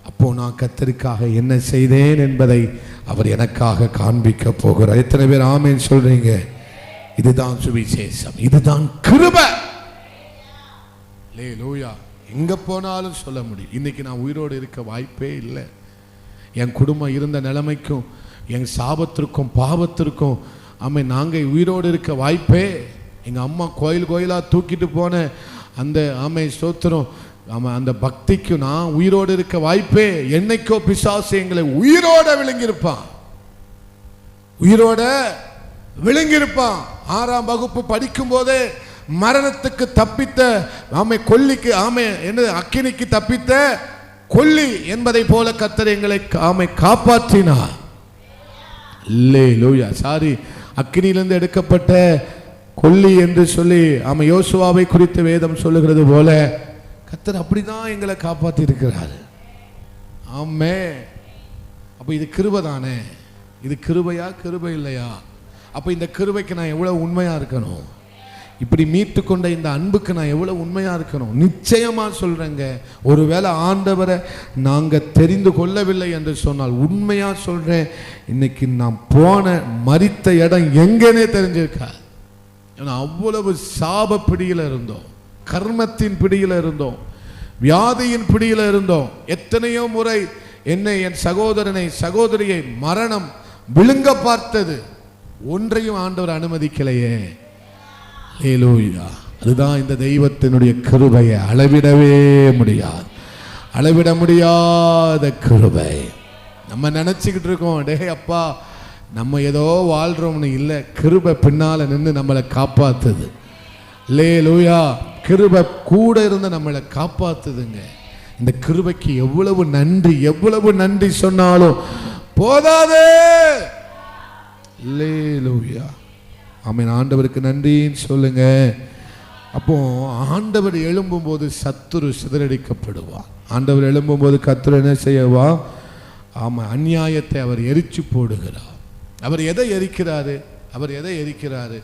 அப்போ நான் கர்த்தருக்காக என்ன செய்தேன் என்பதை அவர் எனக்காக காண்பிக்க போகிறார். எத்தனை பேர் ஆமென் சொல்றீங்க? இதுதான் சுவிசேஷம், இதுதான் கிருபை. அல்லேலூயா. எங்க போனாலும் சொல்ல முடியும். இன்னைக்கு நான் உயிரோடு இருக்க வாய்ப்பே இல்லை. என் குடும்பம் இருந்த நிலைமைக்கும் என் சாபத்திற்கும் பாவத்திற்கும் நாங்கள் உயிரோடு இருக்க வாய்ப்பே. எங்கள் அம்மா கோயில் கோயிலாக தூக்கிட்டு போன அந்த ஸ்தோத்திரம் அந்த பக்திக்கு நான் உயிரோடு இருக்க வாய்ப்பே. என்னைக்கோ பிசாசு எங்களை உயிரோட விழுங்கியிருப்பான், உயிரோட விழுங்கியிருப்பான். 6ஆம் வகுப்பு படிக்கும் போதே மரணத்துக்கு தப்பித்த கொல்லிக்கு என்ன அக்கினிக்கு தப்பித்த கொல்லி என்பதை போல கர்த்தர் எங்களை காப்பாற்றினார். அல்லேலூயா. சாரி, அக்கினியிலிருந்து எடுக்கப்பட்ட கொல்லி என்று சொல்லி யோசுவாவை குறித்து வேதம் சொல்லுகிறது போல கர்த்தர் அப்படிதான் எங்களை காப்பாற்றி இருக்கிறார். ஆமே. அப்போ இது கிருபை தானே? இது கிருபையா கிருபை இல்லையா? அப்போ இந்த கிருபைக்கு நான் எவ்வளவு உண்மையா இருக்கணும்? இப்படி மீட்டு கொண்ட இந்த அன்புக்கு நான் எவ்வளவு உண்மையா இருக்கணும்? நிச்சயமா சொல்றேங்க, ஒருவேளை ஆண்டவரை நாங்க தெரிந்து கொள்ளவில்லை என்று சொன்னால், உண்மையா சொல்றேன், இன்னைக்கு நாம் போன மரித்த இடம் எங்கன்னே தெரிஞ்சிருக்காது. அவ்வளவு சாப பிடியில இருந்தோம், கர்மத்தின் பிடியில இருந்தோம், வியாதியின் பிடியில இருந்தோம். எத்தனையோ முறை என்னை, என் சகோதரனை, சகோதரியை மரணம் விழுங்க பார்த்தது. ஒன்றையும் ஆண்டவர் அனுமதிக்கலையே. ஹல்லேலூயா. அதுதான் இந்த தெய்வத்தினுடைய கிருபையை அளவிடவே முடியாது, அளவிட முடியாத கிருபை. நம்ம நினைச்சுக்கிட்டு இருக்கோம், டே அப்பா நம்ம ஏதோ வாழ்றோம்னு இல்லை, கிருபை பின்னால நின்று நம்மளை காப்பாத்துது. ஹல்லேலூயா. கிருபை கூட இருந்து நம்மளை காப்பாத்துதுங்க. இந்த கிருபைக்கு எவ்வளவு நன்றி, எவ்வளவு நன்றி சொன்னாலும் போதாதே. ஹல்லேலூயா. ஆமென். ஆண்டவருக்கு நன்றின்னு சொல்லுங்க. அப்போ ஆண்டவர் எழும்பும் போது சத்துரு சிதறடிக்கப்படுவார். ஆண்டவர் எழும்பும் போது கர்த்தர் என்ன செய்யவா? அநியாயத்தை அவர் எரிச்சு போடுகிறார். அவர் எதை எரிக்கிறாரு? அவர் எதை எரிக்கிறாரு?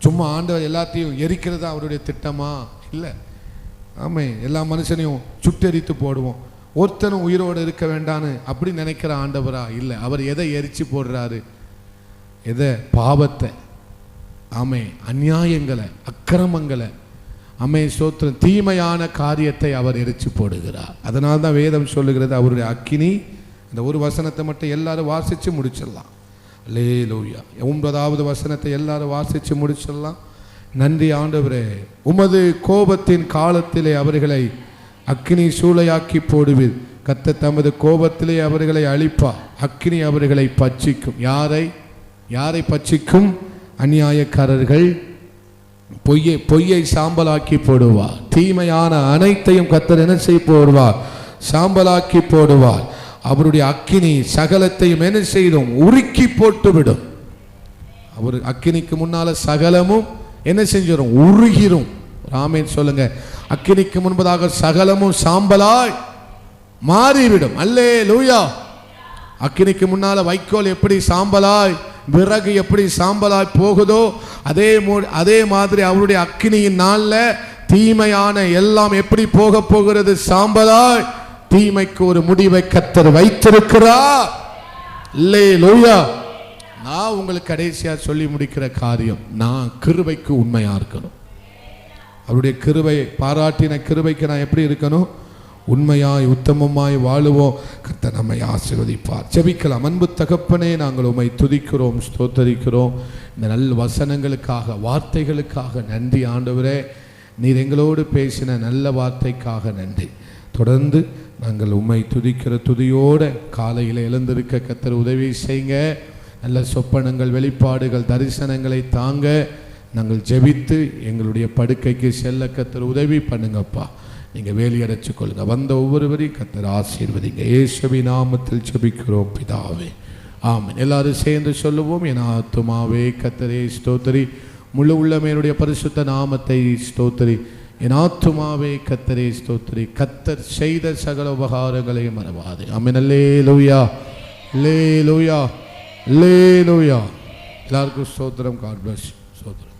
சும்மா ஆண்டவர் எல்லாத்தையும் எரிக்கிறதா அவருடைய திட்டமா? இல்லை. ஆமே. எல்லா மனுஷனையும் சுட்டெரித்து போடுவோம், ஒருத்தனும் உயிரோடு இருக்க வேண்டான்னு அப்படி நினைக்கிற ஆண்டவரா? இல்லை. அவர் எதை எரிச்சு போடுறாரு? எதை? பாவத்தை, ஆமே, அநியாயங்களை, அக்கிரமங்களை, ஆமே ஸ்தோத்திரம், தீமையான காரியத்தை அவர் எரிச்சு போடுகிறார். அதனால தான் வேதம் சொல்லுகிறது அவருடைய அக்கினி. இந்த ஒரு வசனத்தை மட்டும் எல்லாரும் வாசிச்சு முடிச்சிடலாம். அல்லேலூயா. 9வது வசனத்தை எல்லாரும் வாசிச்சு முடிச்சிடலாம். நன்றி ஆண்டவரே, உமது கோபத்தின் காலத்திலே அவர்களை அக்கினி சூளையாக்கி போடுவீர். கர்த்தர் தமது கோபத்திலே அவர்களை அழிப்பார். அக்கினி அவர்களை பட்சிக்கும். யாரை? யாரை பட்சிக்கும்? அநியாயக்காரர்கள். பொய்யை சாம்பலாக்கி போடுவார். தீமையான அனைத்தையும் கர்த்தர் என்ன செய்ய போடுவார்? சாம்பலாக்கி போடுவார். அவருடைய அக்கினி சகலத்தையும் என்ன செய்யும்? உருக்கி போட்டுவிடும். அவர் அக்கினிக்கு முன்னால சகலமும் என்ன செஞ்சிடும்? உருகிரும். ஆமென் சொல்லுங்க. அக்கினிக்கு முன்பதாக சகலமும் சாம்பலாய் மாறிவிடும். அல்லேலூயா. அக்கினிக்கு முன்னால வைக்கோல் எப்படி சாம்பலாய், விறகு எப்படி சாம்பலாய் போகுதோ அதே மாதிரி அவருடைய அக்கினியின் நாள்ல தீமையான எல்லாம் எப்படி போக போகிறது? சாம்பலாய். தீமைக்கு ஒரு முடிவை கர்த்தர் வைத்திருக்கிறார். அல்லேலூயா. நான் உங்களுக்கு கடைசியா சொல்லி முடிக்கிற காரியம், நான் கிருபைக்கு உண்மையா இருக்கணும். அவருடைய கிருபை, பாராட்டின கிருபைக்கு நான் எப்படி இருக்கணும்? உண்மையாய் உத்தமமாய் வாழுவோம். கர்த்தர் நம்மை ஆசீர்வதிப்பார். ஜெபிக்கலாம். அன்பு தகப்பனே, நாங்கள் உம்மை துதிக்கிறோம், ஸ்தோத்தரிக்கிறோம். இந்த நல்ல வசனங்களுக்காக, வார்த்தைகளுக்காக நன்றி ஆண்டவரே. நீர் எங்களோடு பேசின நல்ல வார்த்தைக்காக நன்றி. தொடர்ந்து நாங்கள் உம்மை துதிக்கிற துதியோட காலையில் எழுந்திருக்க கர்த்தர் உதவி செய்யுங்க. நல்ல சொப்பனங்கள், வெளிப்பாடுகள், தரிசனங்களை தாங்க நாங்கள் ஜெபித்து எங்களுடைய படுக்கைக்கு செல்ல கர்த்தர் உதவி பண்ணுங்கப்பா. நீங்கள் வேலையடைச்சு கொள்ளுங்க. வந்த ஒவ்வொருவரையும் கர்த்தர் ஆசீர்வதிங்க. இயேசுவின் நாமத்தில் ஜெபிக்கிறோம் பிதாவே, ஆமென். எல்லாரும் சேர்ந்து சொல்லுவோம். என் ஆத்துமாவே கர்த்தரே ஸ்தோத்திரி, முழு உள்ளமையினுடைய பரிசுத்த நாமத்தை ஸ்தோத்திரி. என் ஆத்துமாவே கர்த்தரே ஸ்தோத்திரி, கர்த்தர் செய்த சகல உபகாரங்களை மறவாதே. ஆமென். அல்லேலூயா, அல்லேலூயா, அல்லேலூயா. எல்லாருக்கும் ஸ்தோத்திரம். God bless. ஸ்தோத்திரம்.